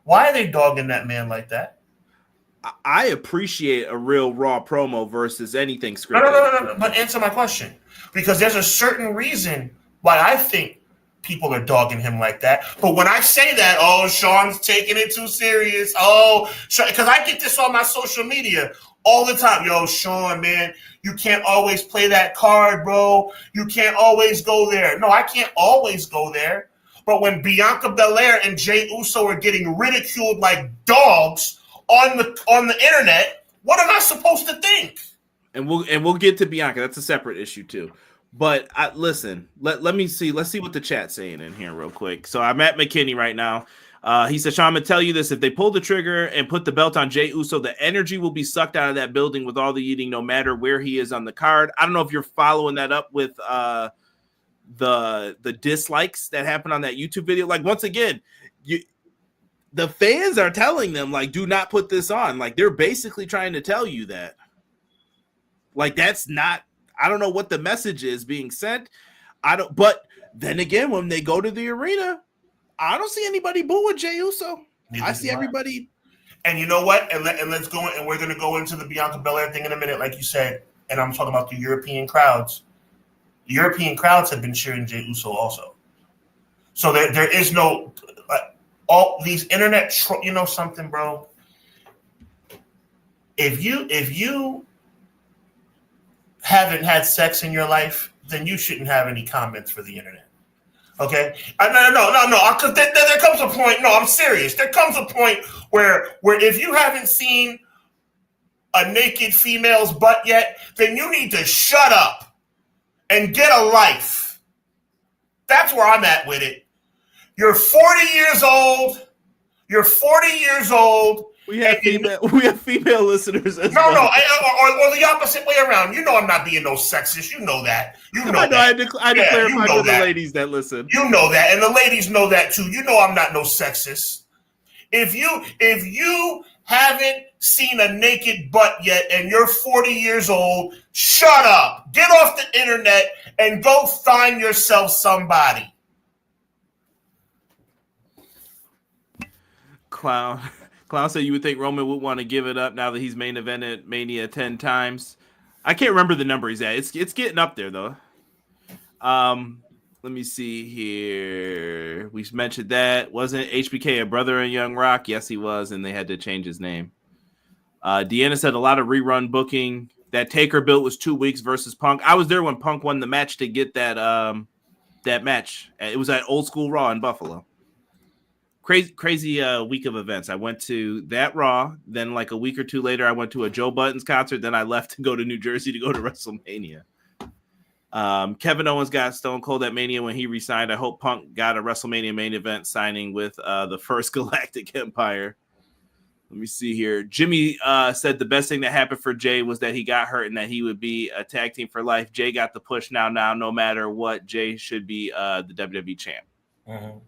Why are they dogging that man like that? I appreciate a real Raw promo versus anything scripted. No. But answer my question. Because there's a certain reason why I think people are dogging him like that. But when I say that, oh, Sean's taking it too serious. Oh, because I get this on my social media all the time. Yo, Sean, man, you can't always play that card, bro. You can't always go there. No, I can't always go there. But when Bianca Belair and Jey Uso are getting ridiculed like dogs on the internet, what am I supposed to think? And we'll get to Bianca. That's a separate issue too. But listen, let me see. Let's see what the chat's saying in here real quick. So I'm at McKinney right now. He said, Sean, I'm going to tell you this. If they pull the trigger and put the belt on Jey Uso, the energy will be sucked out of that building with all the eating, no matter where he is on the card. I don't know if you're following that up with the dislikes that happened on that YouTube video. Like, once again, the fans are telling them, like, do not put this on. Like, they're basically trying to tell you that. Like, that's not... I don't know what the message is being sent. But then again, when they go to the arena, I don't see anybody booing Jey Uso. I see everybody. And you know what? And let's go. And we're going to go into the Bianca Belair thing in a minute, like you said. And I'm talking about the European crowds. The European crowds have been cheering Jey Uso also. So there is no all these internet. You know something, bro? If you haven't had sex in your life, then you shouldn't have any comments for the internet. Okay? No. Because there comes a point. No, I'm serious. There comes a point where if you haven't seen a naked female's butt yet, then you need to shut up and get a life. That's where I'm at with it. You're 40 years old. We have female listeners as well. Or the opposite way around. You know I'm not being no sexist. You know that. I declare for the ladies that listen. You know that, and the ladies know that too. You know I'm not no sexist. If you haven't seen a naked butt yet and you're 40 years old, shut up. Get off the internet and go find yourself somebody. Clown said you would think Roman would want to give it up now that he's main evented Mania 10 times. I can't remember the number he's at. It's getting up there though. Let me see here. We mentioned that. Wasn't HBK a brother in Young Rock? Yes, he was, and they had to change his name. Deanna said a lot of rerun booking. That Taker built was 2 weeks versus Punk. I was there when Punk won the match to get that match. It was at Old School Raw in Buffalo. Crazy week of events. I went to that Raw. Then like a week or two later, I went to a Joe Buttons concert. Then I left to go to New Jersey to go to WrestleMania. Kevin Owens got Stone Cold at Mania when he resigned. I hope Punk got a WrestleMania main event signing with the first Galactic Empire. Let me see here. Jimmy said the best thing that happened for Jay was that he got hurt and that he would be a tag team for life. Jay got the push now, no matter what. Jay should be the WWE champ. Mm-hmm.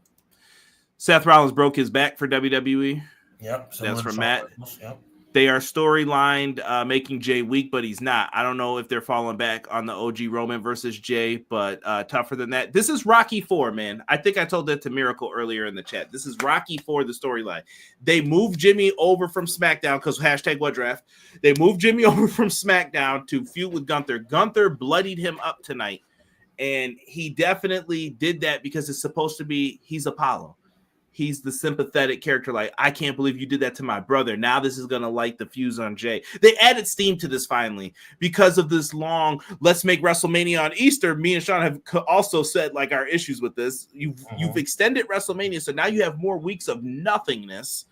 Seth Rollins broke his back for WWE. Yep. That's from Matt. Yep. They are storylined, making Jay weak, but he's not. I don't know if they're falling back on the OG Roman versus Jay, but tougher than that. This is Rocky 4, man. I think I told that to Miracle earlier in the chat. This is Rocky 4, the storyline. They moved Jimmy over from SmackDown because #WhatDraft. They moved Jimmy over from SmackDown to feud with Gunther. Gunther bloodied him up tonight, and he definitely did that because it's supposed to be he's Apollo. He's the sympathetic character. Like, I can't believe you did that to my brother. Now this is going to light the fuse on Jay. They added steam to this finally because of this long, let's make WrestleMania on Easter. Me and Sean have also said like our issues with this. You've extended WrestleMania. So now you have more weeks of nothingness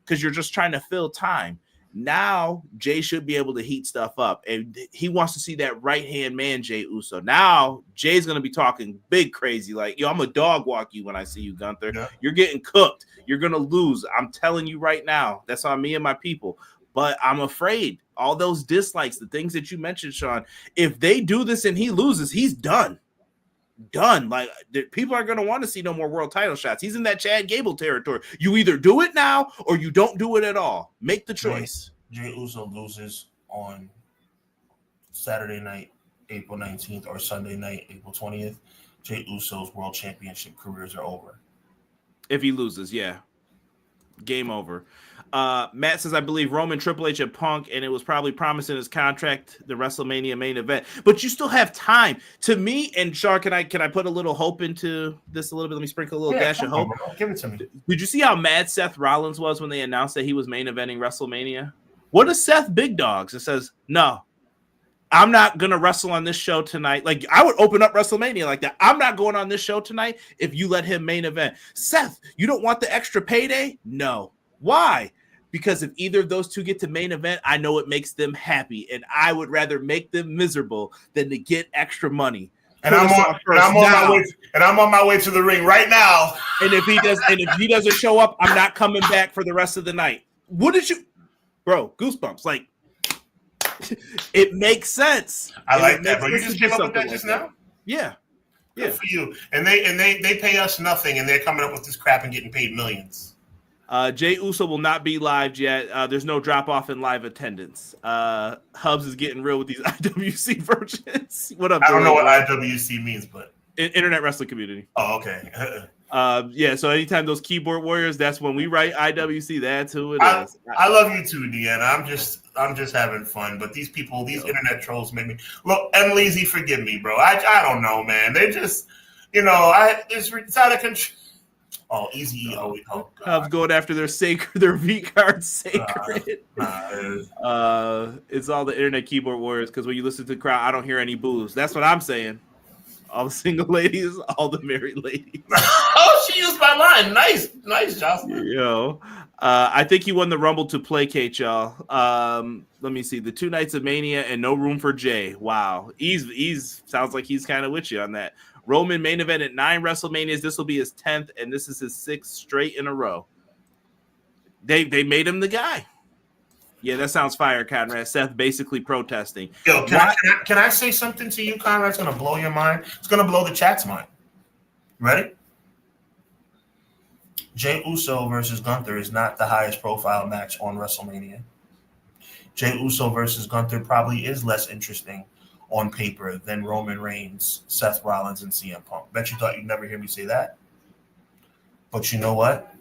because you're just trying to fill time. Now Jay should be able to heat stuff up, and he wants to see that right-hand man, Jay Uso. Now Jay's going to be talking big crazy like, yo, I'm a dog walk you when I see you, Gunther. Yeah. You're getting cooked. You're going to lose. I'm telling you right now. That's on me and my people. But I'm afraid all those dislikes, the things that you mentioned, Sean, if they do this and he loses, he's done. Like, people aren't going to want to see no more world title shots. He's in that Chad Gable territory. You either do it now or you don't do it at all. Make the choice. Jay Uso loses on Saturday night, April 19th, or Sunday night, April 20th. Jay Uso's world championship careers are over. If he loses, yeah. Game over. Matt says, I believe Roman, Triple H, and Punk, and it was probably promised in his contract, the WrestleMania main event. But you still have time. To me, and Sean, can I put a little hope into this a little bit? Let me sprinkle a little dash of hope. Give it to me. Did you see how mad Seth Rollins was when they announced that he was main eventing WrestleMania? What does Seth big dogs? It says, no, I'm not going to wrestle on this show tonight. Like, I would open up WrestleMania like that. I'm not going on this show tonight if you let him main event. Seth, you don't want the extra payday? No. Why? Because if either of those two get to main event, I know it makes them happy, and I would rather make them miserable than to get extra money. And I'm on my way to the ring right now. And if he doesn't show up, I'm not coming back for the rest of the night. What did you, bro? Goosebumps. Like, it makes sense. I like that, bro. You just came up with that just now? Yeah. Good for you. And they pay us nothing, and they're coming up with this crap and getting paid millions. Jay Uso will not be live yet. There's no drop off in live attendance. Hubs is getting real with these IWC versions. What up? I don't know what IWC means, but Internet Wrestling Community. Oh, okay. Yeah. So anytime those keyboard warriors, that's when we write IWC. That's who it is. I love you too, Deanna. I'm just having fun. But these people, these internet trolls, make me look. Emleezy, forgive me, bro. I don't know, man. They just, it's out of control. Oh, easy. Hubs going after their V card sacred. It's all the internet keyboard warriors because when you listen to the crowd, I don't hear any boos. That's what I'm saying. All the single ladies, all the married ladies. Oh, she used my line. Nice, Jocelyn. Yo, I think he won the Rumble to placate y'all. Let me see. The 2 nights of Mania and no room for Jay. Wow. He's sounds like he's kind of with you on that. Roman main event at 9 WrestleManias. This will be his 10th, and this is his 6th straight in a row. They made him the guy. Yeah, that sounds fire, Conrad. Seth basically protesting. Yo, can I say something to you, Conrad? It's going to blow your mind. It's going to blow the chat's mind. Ready? Jay Uso versus Gunther is not the highest profile match on WrestleMania. Jay Uso versus Gunther probably is less interesting on paper than Roman Reigns, Seth Rollins, and CM Punk. Bet you thought you'd never hear me say that. But you know what?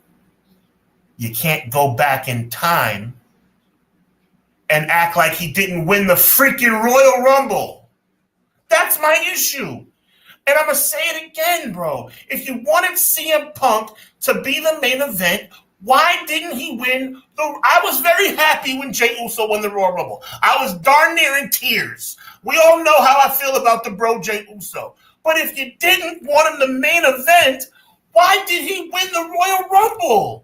You can't go back in time and act like he didn't win the freaking Royal Rumble. That's my issue. And I'm going to say it again, bro. If you wanted CM Punk to be the main event, why didn't he win? I was very happy when Jay Uso won the Royal Rumble. I was darn near in tears. We all know how I feel about the bro Jay Uso. But if you didn't want him the main event, why did he win the Royal Rumble?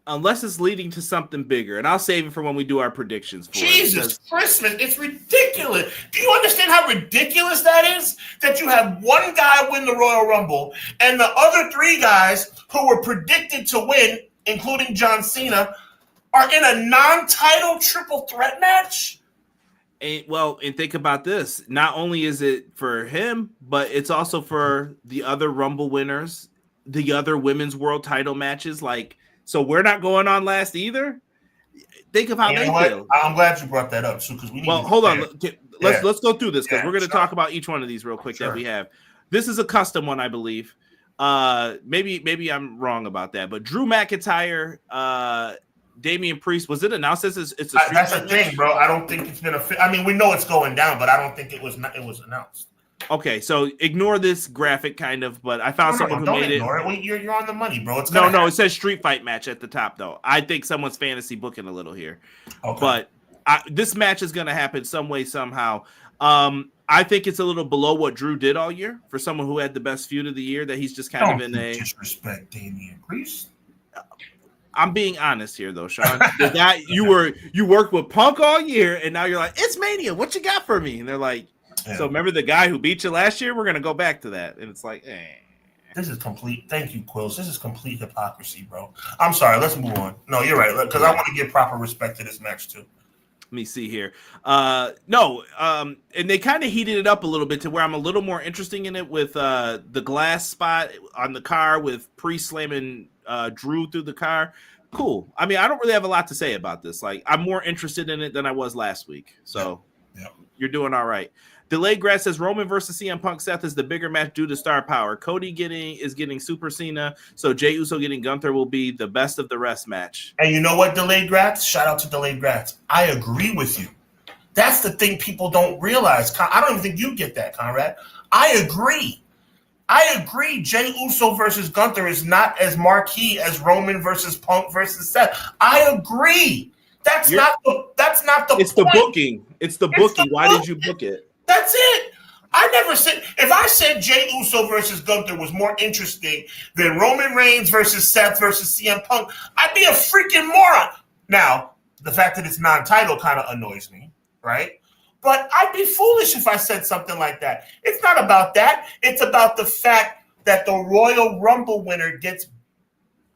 Unless it's leading to something bigger. And I'll save it for when we do our predictions. Jesus Christmas, it's ridiculous. Do you understand how ridiculous that is? That you have one guy win the Royal Rumble and the other 3 guys who were predicted to win, including John Cena, are in a non-title triple threat match? And think about this. Not only is it for him, but it's also for the other Rumble winners, the other women's world title matches. So we're not going on last either. Think of how they feel. I'm glad you brought that up, too, because we need. Well, hold on. Let's go through this because we're going to talk about each one of these real quick that we have. This is a custom one, I believe. Maybe I'm wrong about that, but Drew McIntyre, Damian Priest, was it announced as it's a that's the thing, bro. I don't think it's been I mean, we know it's going down, but I don't think it was announced. Okay, so ignore this graphic kind of, but I found someone who made it. Wait, you're on the money, bro. No, it says street fight match at the top, though. I think someone's fantasy booking a little here. Okay. But this match is going to happen some way, somehow. I think it's a little below what Drew did all year for someone who had the best feud of the year, that he's just kind of in a... disrespect Damian Priest. I'm being honest here, though, Sean. The guy, you worked with Punk all year, and now you're like, it's Mania. What you got for me? And they're like, so remember the guy who beat you last year? We're going to go back to that. And it's like, This is complete. Thank you, Quills. This is complete hypocrisy, bro. I'm sorry. Let's move on. No, you're right. Because I want to give proper respect to this match, too. Let me see here. And they kind of heated it up a little bit to where I'm a little more interested in it with the glass spot on the car with Priest slamming Drew through the car. Cool. I mean, I don't really have a lot to say about this. Like, I'm more interested in it than I was last week. So you're doing all right. Delayed Grass says Roman versus CM Punk Seth is the bigger match due to star power. Cody is getting Super Cena, so Jey Uso getting Gunther will be the best of the rest match. And you know what, Delayed Grass? Shout out to Delayed Grass. I agree with you. That's the thing people don't realize. I don't even think you get that, Conrad. I agree. Jey Uso versus Gunther is not as marquee as Roman versus Punk versus Seth. I agree. That's not the It's point. The booking. It's the booking. Why did you book it? That's it. I never said, if I said Jey Uso versus Gunther was more interesting than Roman Reigns versus Seth versus CM Punk, I'd be a freaking moron. Now, the fact that it's non-title kind of annoys me, right? But I'd be foolish if I said something like that. It's not about that. It's about the fact that the Royal Rumble winner gets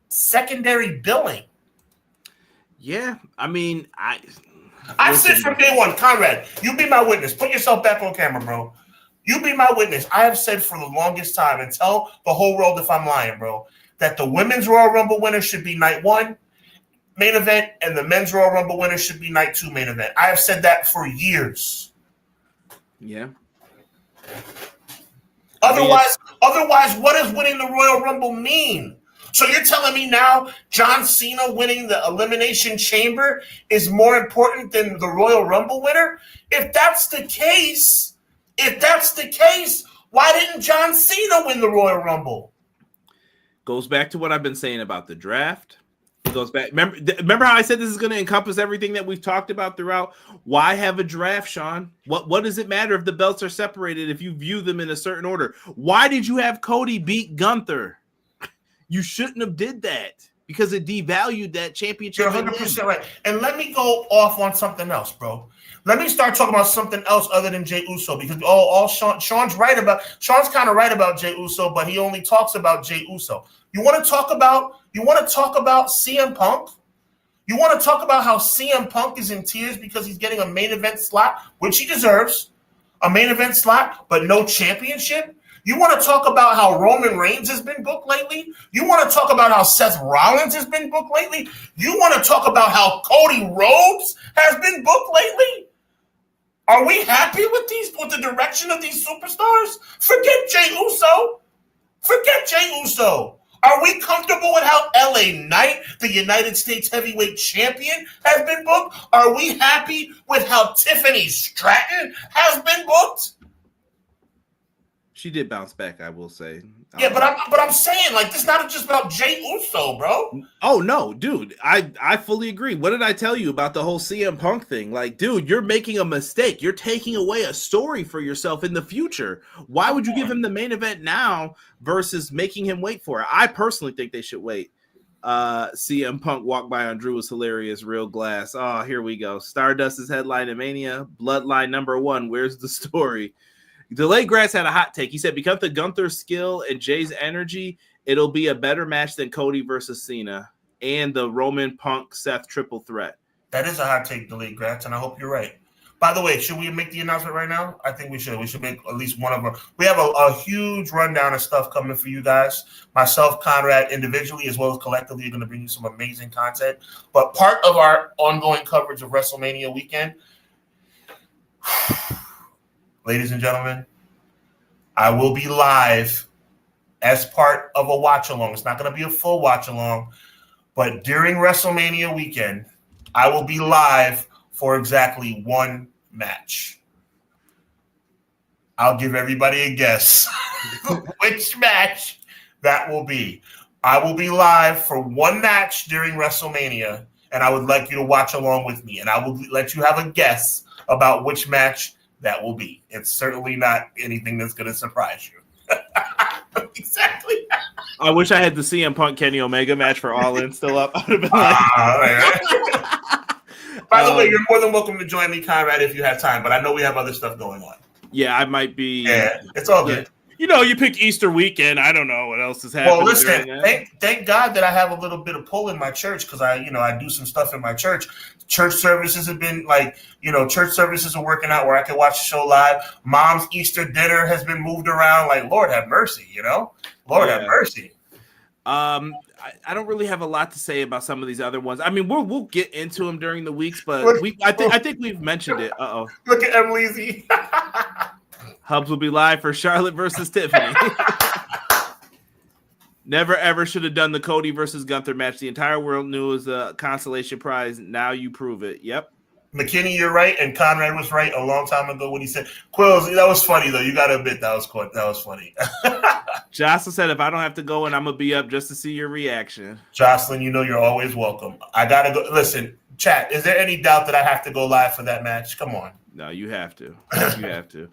secondary billing. Yeah, I mean, I've said from day one, Conrad, you be my witness. Put yourself back on camera, bro. You be my witness. I have said for the longest time, and tell the whole world if I'm lying, bro, that the women's Royal Rumble winner should be night 1 main event, and the men's Royal Rumble winner should be night 2 main event. I have said that for years. Yeah. Otherwise, what does winning the Royal Rumble mean? So you're telling me now John Cena winning the Elimination Chamber is more important than the Royal Rumble winner? If that's the case, why didn't John Cena win the Royal Rumble? Goes back to what I've been saying about the draft. It goes back. Remember how I said this is going to encompass everything that we've talked about throughout? Why have a draft, Sean? What does it matter if the belts are separated if you view them in a certain order? Why did you have Cody beat Gunther? You shouldn't have did that because it devalued that championship. You're 100% right. And let me go off on something else, bro. Let me start talking about something else other than Jey Uso because Sean's right about Sean's kind of right about Jey Uso, but he only talks about Jey Uso. You want to talk about CM Punk? You want to talk about how CM Punk is in tears because he's getting a main event slot, which he deserves, a main event slot, but no championship? You want to talk about how Roman Reigns has been booked lately? You want to talk about how Seth Rollins has been booked lately? You want to talk about how Cody Rhodes has been booked lately? Are we happy with the direction of these superstars? Forget Jey Uso. Are we comfortable with how LA Knight, the United States Heavyweight Champion, has been booked? Are we happy with how Tiffany Stratton has been booked? She did bounce back, I will say. Yeah, but I'm saying, like, this is not just about Jey Uso, bro. Oh no, dude, I fully agree. What did I tell you about the whole CM Punk thing? Like, dude, you're making a mistake. You're taking away a story for yourself in the future. Why would you give him the main event now versus making him wait for it? I personally think they should wait. CM Punk walked by on Drew was hilarious. Real glass. Oh, here we go. Stardust is headline in Mania. Bloodline #1. Where's the story? Delayed Grass had a hot take. He said, because of Gunther's skill and Jay's energy, it'll be a better match than Cody versus Cena and the Roman Punk Seth triple threat. That is a hot take, Delayed Grass, and I hope you're right. By the way, should we make the announcement right now? I think we should. We should make at least one of our. We have a huge rundown of stuff coming for you guys. Myself, Conrad, individually as well as collectively, are going to bring you some amazing content. But part of our ongoing coverage of WrestleMania weekend, ladies and gentlemen, I will be live as part of a watch along. It's not going to be a full watch along, but during WrestleMania weekend, I will be live for exactly one match. I'll give everybody a guess which match that will be. I will be live for one match during WrestleMania, and I would like you to watch along with me, and I will let you have a guess about which match that will be. It's certainly not anything that's going to surprise you. Exactly. I wish I had the CM Punk Kenny Omega match for All In still up. I would have been like... By the way, you're more than welcome to join me, Conrad, if you have time. But I know we have other stuff going on. Yeah, I might be. Yeah, it's all good. You know, you pick Easter weekend. I don't know what else is happening. Well, listen, thank God that I have a little bit of pull in my church because I do some stuff in my church. Church services have been church services are working out where I can watch the show live. Mom's Easter dinner has been moved around. Like, Lord have mercy, Lord have mercy. I don't really have a lot to say about some of these other ones. I mean, we'll get into them during the weeks, but I think we've mentioned it. Look at Emily. Hubbs will be live for Charlotte versus Tiffany. Never ever should have done the Cody versus Gunther match. The entire world knew it was a consolation prize. Now you prove it. Yep. McKinney, you're right, and Conrad was right a long time ago when he said Quills. That was funny though. You got to admit that was funny. Jocelyn said, "If I don't have to go in, I'm gonna be up just to see your reaction." Jocelyn, you're always welcome. I gotta go. Listen, chat. Is there any doubt that I have to go live for that match? Come on. No, you have to. You have to.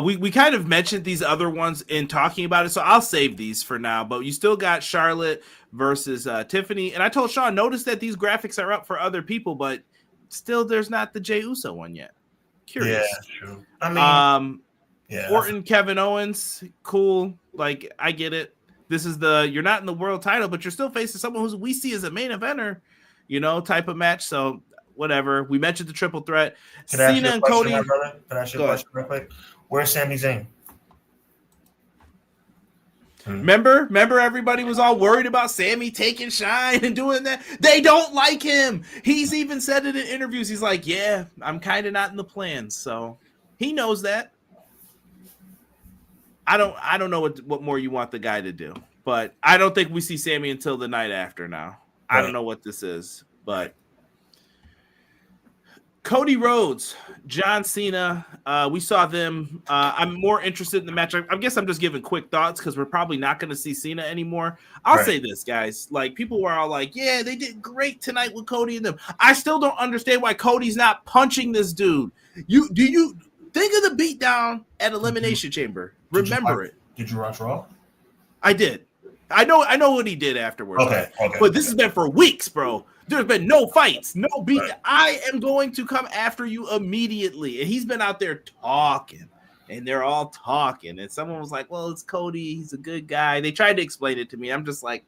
We kind of mentioned these other ones in talking about it, so I'll save these for now. But you still got Charlotte versus Tiffany, and I told Sean, notice that these graphics are up for other people, but still, there's not the Jey Uso one yet. Curious. Yeah, true. I mean, Orton, Kevin Owens, cool. Like, I get it. This is you're not in the world title, but you're still facing someone who we see as a main eventer, type of match. So whatever. We mentioned the triple threat. Cena and Cody. Can I ask you a question real quick? Where's Sami Zayn? Remember everybody was all worried about Sammy taking shine and doing that. They don't like him. He's even said it in interviews. He's like, yeah, I'm kind of not in the plans. So he knows that. I don't know what more you want the guy to do, but I don't think we see Sammy until the night after now. Right. I don't know what this is, but Cody Rhodes, John Cena, we saw them. I'm more interested in the match. I guess I'm just giving quick thoughts because we're probably not going to see Cena anymore. I'll say this, guys. Like, people were all like, yeah, they did great tonight with Cody and them. I still don't understand why Cody's not punching this dude. Do you think of the beatdown at Elimination Chamber? Remember it. Did you watch Raw? I did. I know what he did afterwards. Okay. But this has been for weeks, bro. There's been no fights, no beat. Right. I am going to come after you immediately. And he's been out there talking, and they're all talking. And someone was like, well, it's Cody. He's a good guy. They tried to explain it to me. I'm just like,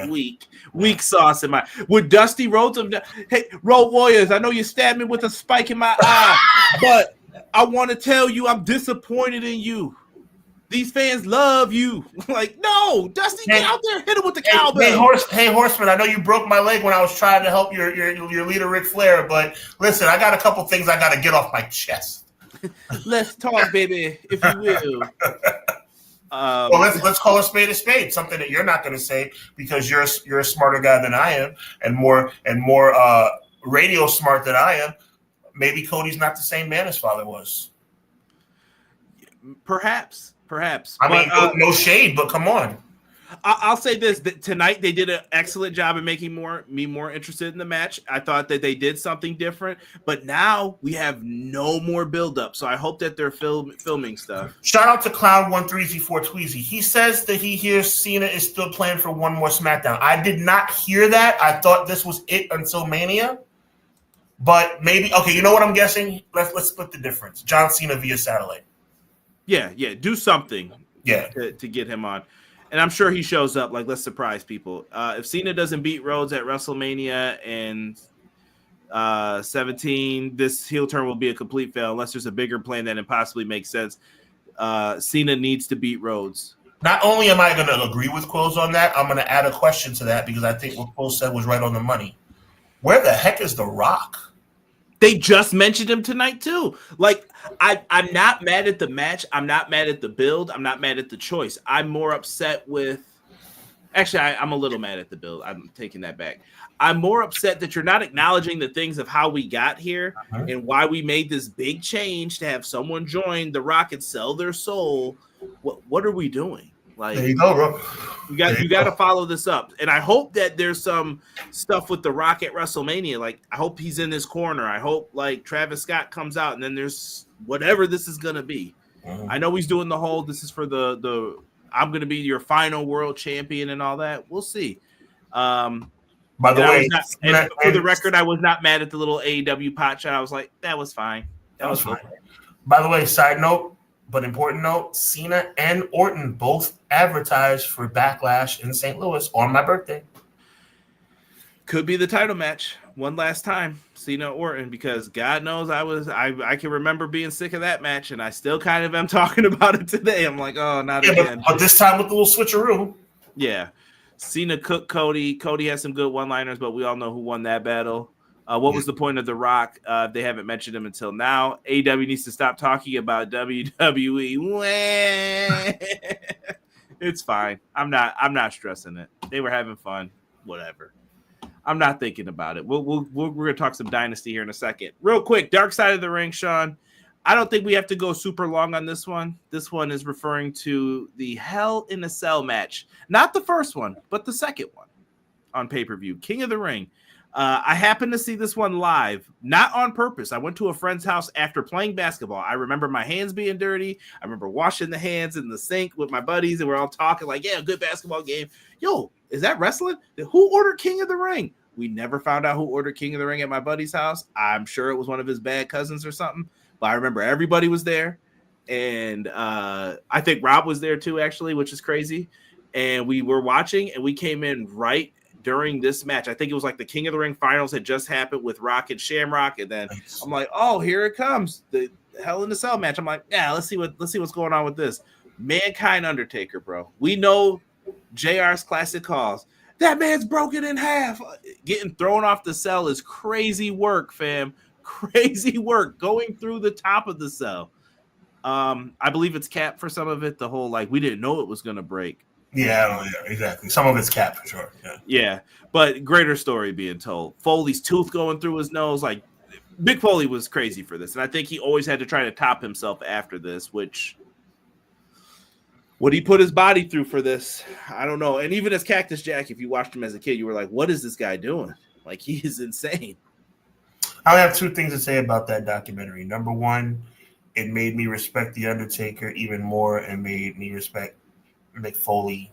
weak sauce in my. Would Dusty Rhodes have done? Hey, Road Warriors, I know you stabbed me with a spike in my eye, but I want to tell you I'm disappointed in you. These fans love you. Like, no, Dusty, get out there, hit him with the cowbell. Hey, Horseman, I know you broke my leg when I was trying to help your leader, Ric Flair, but listen, I got a couple things I got to get off my chest. Let's talk, baby, if you will. Well, let's call a spade, something that you're not going to say because you're a smarter guy than I am and more radio smart than I am. Maybe Cody's not the same man his father was. Perhaps. I mean, no shade, but come on. I'll say this: that tonight they did an excellent job of making me more interested in the match. I thought that they did something different, but now we have no more build-up. So I hope that they're filming stuff. Shout out to Clown13Z4 Tweezy. He says that he hears Cena is still playing for one more SmackDown. I did not hear that. I thought this was it until Mania. But maybe you know what I'm guessing? Let's split the difference. John Cena via satellite. Yeah, do something. Yeah, to get him on, and I'm sure he shows up. Like, let's surprise people. If Cena doesn't beat Rhodes at WrestleMania and 17. This heel turn will be a complete fail unless there's a bigger plan that impossibly makes sense. Cena needs to beat Rhodes. Not only am I going to agree with Quills on that, I'm going to add a question to that because I think what Quills said was right on the money. Where the heck is The Rock? They just mentioned him tonight too. Like, I'm not mad at the match. I'm not mad at the build. I'm not mad at the choice. I'm more upset with. Actually, I'm a little mad at the build. I'm taking that back. I'm more upset that you're not acknowledging the things of how we got here and why we made this big change to have someone join The Rock and sell their soul. What are we doing? Like, there you go, bro. You got to follow this up. And I hope that there's some stuff with The Rock at WrestleMania. Like, I hope he's in this corner. I hope, like, Travis Scott comes out and then there's whatever this is going to be. I know he's doing the whole, this is for the I'm going to be your final world champion and all that. We'll see. By the way, for the record, I was not mad at the little AEW pot shot. I was like, that was fine. That was fine. By the way, side note, but important note, Cena and Orton both advertised for Backlash in St. Louis on my birthday. Could be the title match one last time, Cena Orton, because God knows I can remember being sick of that match, and I still kind of am talking about it today. I'm like, oh, not again. But this time with the little switcheroo. Yeah. Cena cooked Cody. Cody has some good one-liners, but we all know who won that battle. What was the point of The Rock? They haven't mentioned him until now. AEW needs to stop talking about WWE. It's fine. I'm not stressing it. They were having fun. Whatever. I'm not thinking about it. We're gonna talk some Dynasty here in a second. Real quick, Dark Side of the Ring, Sean. I don't think we have to go super long on this one. This one is referring to the Hell in a Cell match. Not the first one, but the second one on pay-per-view. King of the Ring. I happened to see this one live, not on purpose. I went to a friend's house after playing basketball. I remember my hands being dirty. I remember washing the hands in the sink with my buddies, and we're all talking like, yeah, good basketball game. Yo, is that wrestling? Who ordered King of the Ring? We never found out who ordered King of the Ring at my buddy's house. I'm sure it was one of his bad cousins or something, but I remember everybody was there. And I think Rob was there too, actually, which is crazy. And we were watching, and we came in right during this match. I think it was like the King of the Ring finals had just happened with Rock and Shamrock, and then I'm like, oh, here it comes, the Hell in a Cell match. I'm like, yeah, let's see what's going on with this. Mankind Undertaker, bro. We know JR's classic calls. That man's broken in half. Getting thrown off the cell is crazy work, fam. Crazy work going through the top of the cell. I believe it's capped for some of it. The whole like we didn't know it was gonna break. Yeah, exactly. Some of it's capped for sure. Yeah, but greater story being told. Foley's tooth going through his nose. Like Mick Foley was crazy for this, and I think he always had to try to top himself after this. Which what he put his body through for this, I don't know. And even as Cactus Jack, if you watched him as a kid, you were like, "What is this guy doing? Like he is insane." I have two things to say about that documentary. Number one, it made me respect The Undertaker even more and made me respect Mick Foley.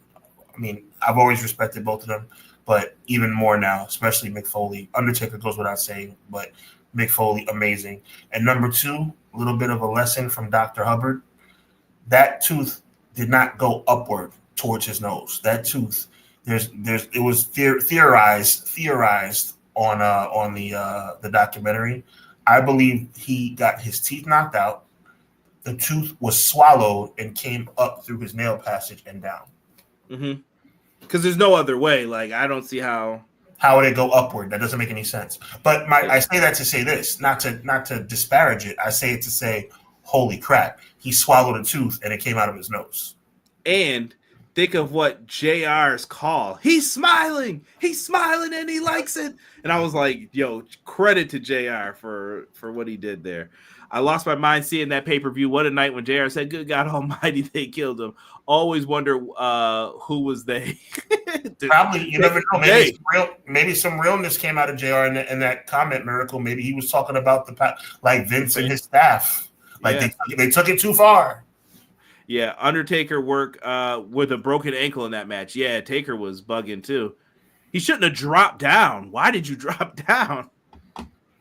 I mean, I've always respected both of them, but even more now, especially Mick Foley. Undertaker goes without saying, but Mick Foley, amazing. And number two, a little bit of a lesson from Dr. Hubbard. That tooth did not go upward towards his nose. That tooth, it was theorized on the documentary. I believe he got his teeth knocked out. The tooth was swallowed and came up through his nail passage and down. Mm-hmm. Because there's no other way. Like I don't see how would it go upward. That doesn't make any sense. But I say that to say this, not to disparage it. I say it to say, holy crap, he swallowed a tooth and it came out of his nose. And think of what JR's call. He's smiling and he likes it. And I was like, yo, credit to JR for what he did there. I lost my mind seeing that pay-per-view. What a night when JR said, good God almighty, they killed him. Always wonder who was they. Probably, you never know. Maybe some realness came out of JR in that comment, Miracle. Maybe he was talking about like Vince and his staff. Like they took it too far. Yeah, Undertaker work with a broken ankle in that match. Yeah, Taker was bugging too. He shouldn't have dropped down. Why did you drop down?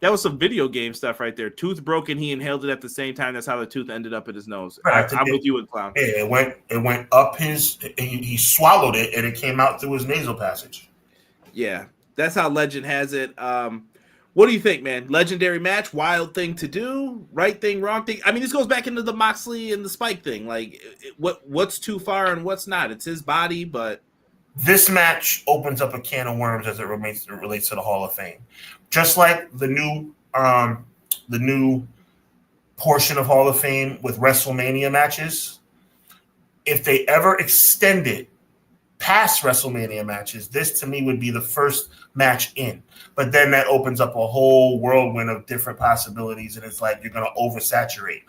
That was some video game stuff right there. Tooth broken, he inhaled it at the same time. That's how the tooth ended up in his nose. Right. I'm with you with Clown. Yeah, it went up he swallowed it and it came out through his nasal passage. Yeah, that's how legend has it. What do you think, man? Legendary match, wild thing to do, right thing, wrong thing. I mean, this goes back into the Moxley and the Spike thing. Like, what's too far and what's not? It's his body, but this match opens up a can of worms as it relates to the Hall of Fame. Just like the new portion of Hall of Fame with WrestleMania matches, if they ever extend it past WrestleMania matches, this to me would be the first match in. But then that opens up a whole whirlwind of different possibilities, and it's like you're going to oversaturate.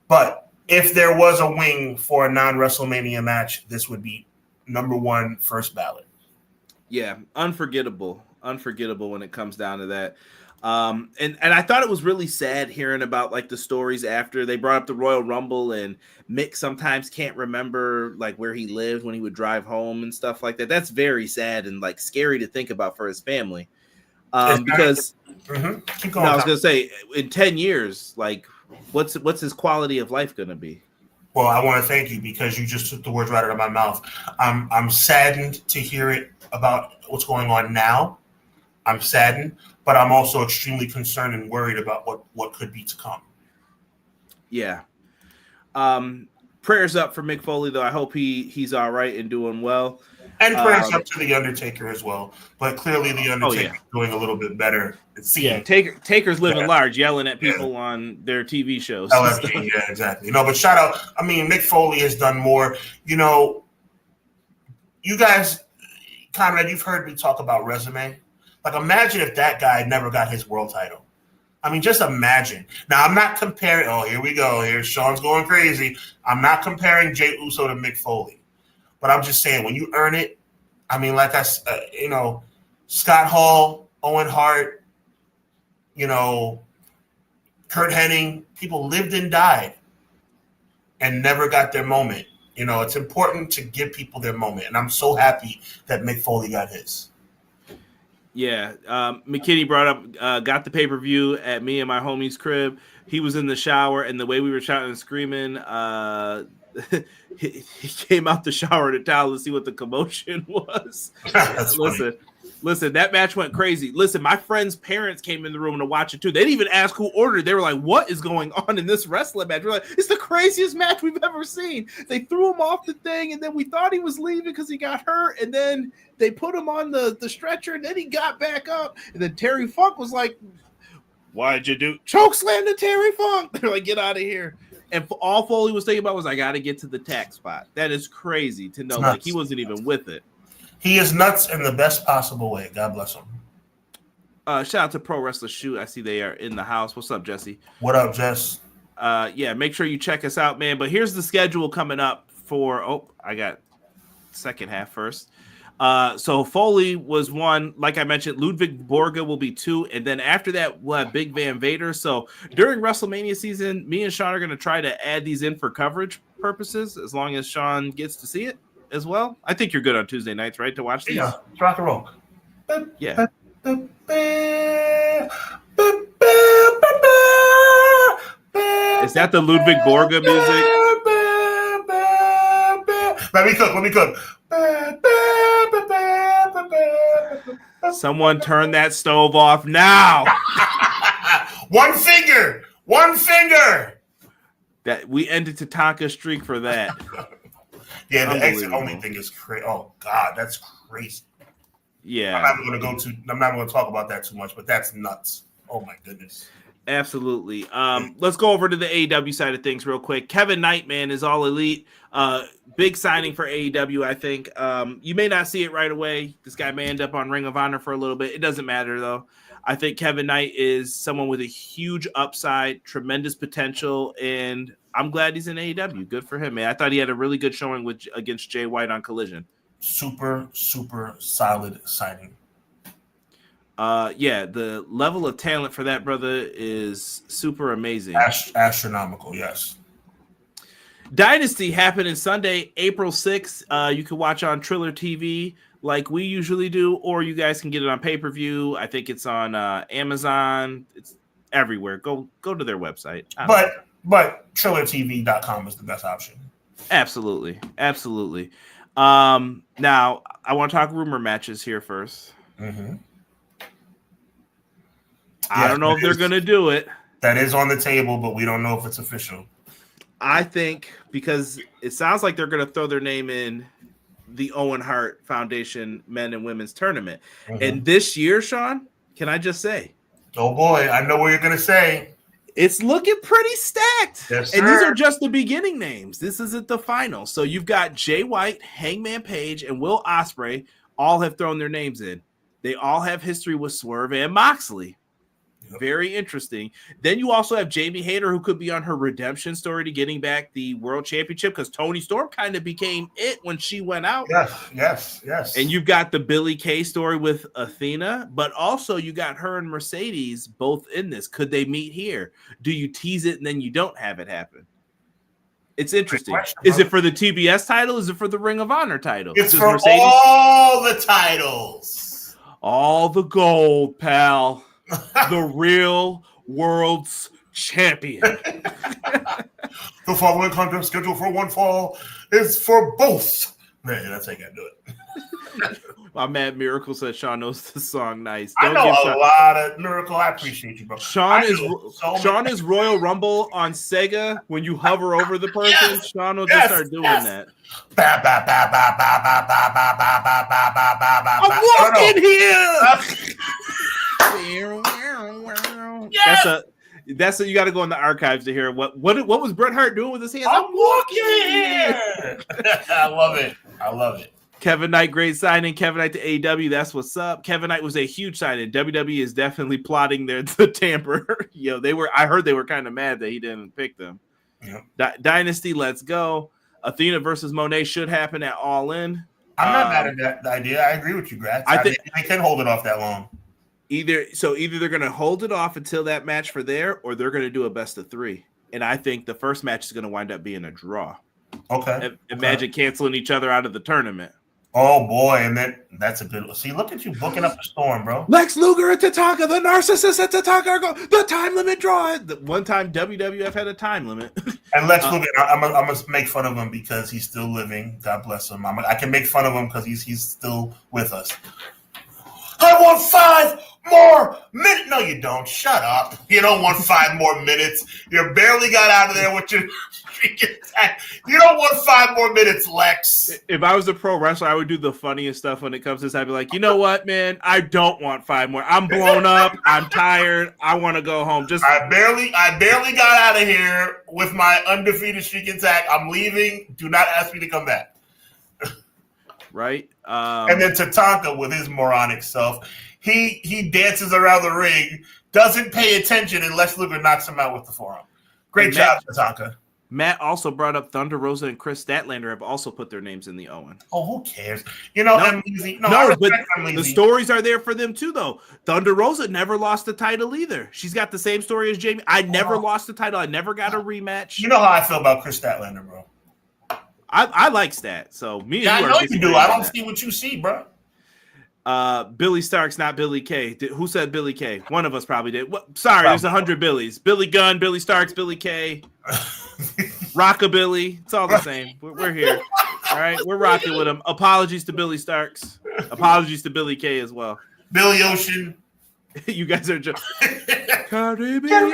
But if there was a wing for a non-WrestleMania match, this would be number one, first ballot. Yeah, unforgettable when it comes down to that. And I thought it was really sad hearing about like the stories after they brought up the Royal Rumble, and Mick sometimes can't remember like where he lived when he would drive home and stuff like that. That's very sad and like scary to think about for his family. Because Keep going, I was going to say in 10 years, like what's his quality of life going to be? Well, I want to thank you because you just took the words right out of my mouth. I'm saddened to hear it about what's going on now. I'm saddened, but I'm also extremely concerned and worried about what could be to come. Yeah. Prayers up for Mick Foley, though. I hope he's all right and doing well. And prayers up to The Undertaker as well. But clearly The Undertaker is doing a little bit better. Yeah, Taker's living large, yelling at people on their TV shows. LFG, yeah, exactly. No, but shout out. I mean, Mick Foley has done more. You know, you guys, Conrad, you've heard me talk about resume. Like, imagine if that guy never got his world title. I mean, just imagine. Now, I'm not comparing. Oh, here we go. Here's Sean's going crazy. I'm not comparing Jey Uso to Mick Foley. But I'm just saying, when you earn it, I mean, like Scott Hall, Owen Hart, Kurt Hennig, people lived and died and never got their moment. It's important to give people their moment. And I'm so happy that Mick Foley got his. Yeah. McKinney brought up, got the pay-per-view at me and my homie's crib. He was in the shower, and the way we were shouting and screaming, he came out the shower to towel to see what the commotion was. Listen, that match went crazy. Listen, my friend's parents came in the room to watch it too. They didn't even ask who ordered. They were like, what is going on in this wrestling match? We're like, it's the craziest match we've ever seen. They threw him off the thing, and then we thought he was leaving because he got hurt, and then they put him on the stretcher, and then he got back up, and then Terry Funk was like, why'd you do? Chokeslam to Terry Funk. They're like, get out of here. And all Foley was thinking about was, I got to get to the tax spot. That is crazy to know. Like, he wasn't even with it. He is nuts in the best possible way. God bless him. Shout out to Pro Wrestler Shoot. I see they are in the house. What's up, Jesse? What up, Jess? Yeah, make sure you check us out, man. But here's the schedule coming up for, I got second half first. So Foley was one, like I mentioned. Ludwig Borga will be 2, and then after that we'll have Big Van Vader. So during WrestleMania season, me and Sean are going to try to add these in for coverage purposes, as long as Sean gets to see it as well. I think you're good on Tuesday nights, right, to watch these? Yeah, rock and roll. Yeah. Is that the Ludwig Borga music? Let me cook. Someone turn that stove off now. One finger. That we ended Tatanka's streak for that. Yeah, the exit only thing is crazy. Oh God, that's crazy. Yeah, I'm not going to talk about that too much, but that's nuts. Oh my goodness. Absolutely. Let's go over to the AEW side of things real quick. Kevin Knight, man, is all elite. Big signing for AEW, I think. You may not see it right away. This guy may end up on Ring of Honor for a little bit. It doesn't matter, though. I think Kevin Knight is someone with a huge upside, tremendous potential, and I'm glad he's in AEW. Good for him, man. I thought he had a really good showing against Jay White on Collision. Super, super solid signing. Yeah, the level of talent for that brother is super amazing. Astronomical, yes. Dynasty happening Sunday, April 6th. You can watch on Triller TV like we usually do, or you guys can get it on pay-per-view. I think it's on Amazon. It's everywhere. Go to their website. But TrillerTV.com is the best option. Absolutely. Now, I want to talk rumor matches here first. Mm-hmm. I don't know if they're going to do it. That is on the table, but we don't know if it's official. I think because it sounds like they're going to throw their name in the Owen Hart Foundation men and women's tournament. Mm-hmm. And this year, Sean, can I just say? Oh, boy. I know what you're going to say. It's looking pretty stacked. Yes, and these are just the beginning names. This isn't the final. So you've got Jay White, Hangman Page, and Will Ospreay all have thrown their names in. They all have history with Swerve and Moxley. Yep. Very interesting. Then you also have Jamie Hayter, who could be on her redemption story to getting back the world championship because Toni Storm kind of became it when she went out. Yes. And you've got the Billie Kay story with Athena, but also you got her and Mercedes both in this. Could they meet here? Do you tease it and then you don't have it happen? It's interesting. Is it for the TBS title? Is it for the Ring of Honor title? It's for Mercedes? All the titles. All the gold, pal. The real world's champion. The following contest scheduled for one fall is for both. Man, that's how you gotta do it. My man Miracle said Sean knows the song nice. I know a lot of Miracle. I appreciate you, bro. Sean is Royal Rumble on Sega. When you hover over the person, yes, Sean will just start doing that. I'm walking here. Yes! That's you got to go in the archives to hear what was Bret Hart doing with his hands. I'm walking here. I love it. Kevin Knight, great signing. Kevin Knight to AEW, that's what's up. Kevin Knight was a huge signing. WWE is definitely plotting the tamper. I heard they were kind of mad that he didn't pick them. Yep. Dynasty, let's go. Athena versus Monet should happen at All In. I'm not mad at that idea. I agree with you, Gratz. I think they can hold it off that long. Either they're going to hold it off until that match for there, or they're going to do a best of 3. And I think the first match is going to wind up being a draw. Okay. Imagine canceling each other out of the tournament. Oh, boy. And that's a good one. See, look at you booking up the storm, bro. Lex Luger at Tatanka, the narcissist at Tatanka, the time limit draw. One time WWF had a time limit. And Lex Luger, I'm going to make fun of him because he's still living. God bless him. I can make fun of him because he's still with us. I want 5 more minutes. No, you don't. Shut up. You don't want 5 more minutes. You barely got out of there with your freaking attack. You don't want 5 more minutes, Lex. If I was a pro wrestler, I would do the funniest stuff when it comes to this. I'd be like, you know what, man? I don't want 5 more. I'm blown up. I'm tired. I want to go home. I barely got out of here with my undefeated streak attack. I'm leaving. Do not ask me to come back. Right? And then Tatanka with his moronic self. He dances around the ring, doesn't pay attention, and Lex Luger knocks him out with the forearm. Great job, Tatanka. Matt also brought up Thunder Rosa and Chris Statlander have also put their names in the Owen. Oh, who cares? But the stories are there for them too, though. Thunder Rosa never lost the title either. She's got the same story as Jamie. I never lost the title. I never got a rematch. You know how I feel about Chris Statlander, bro. I like Stat. So I know you do. I don't see what you see, bro. Billy Starks, not Billy Kay. Who said Billy Kay? One of us probably did. Sorry, there's 100 Billies. Billy Gunn, Billy Starks, Billy Kay, Rockabilly. It's all the same. We're here. All right, we're rocking with him. Apologies to Billy Starks. Apologies to Billy Kay as well. Billy Ocean. You guys are just Caribbean.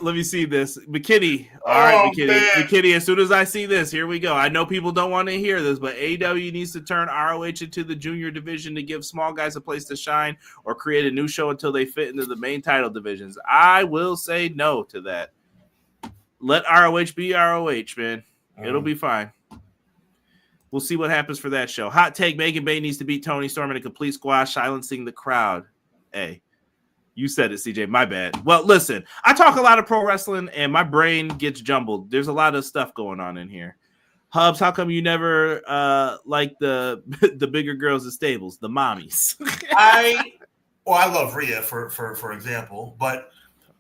Let me see this. McKinney. All right, McKinney. Man. McKinney, as soon as I see this, here we go. I know people don't want to hear this, but AEW needs to turn ROH into the junior division to give small guys a place to shine or create a new show until they fit into the main title divisions. I will say no to that. Let ROH be ROH, man. It'll be fine. We'll see what happens for that show. Hot take, Megan Bay needs to beat Toni Storm in a complete squash, silencing the crowd. Hey. You said it, CJ. My bad. Well, listen, I talk a lot of pro wrestling and my brain gets jumbled. There's a lot of stuff going on in here. Hubs, how come you never like the bigger girls in stables, the mommies? I love Rhea for example, but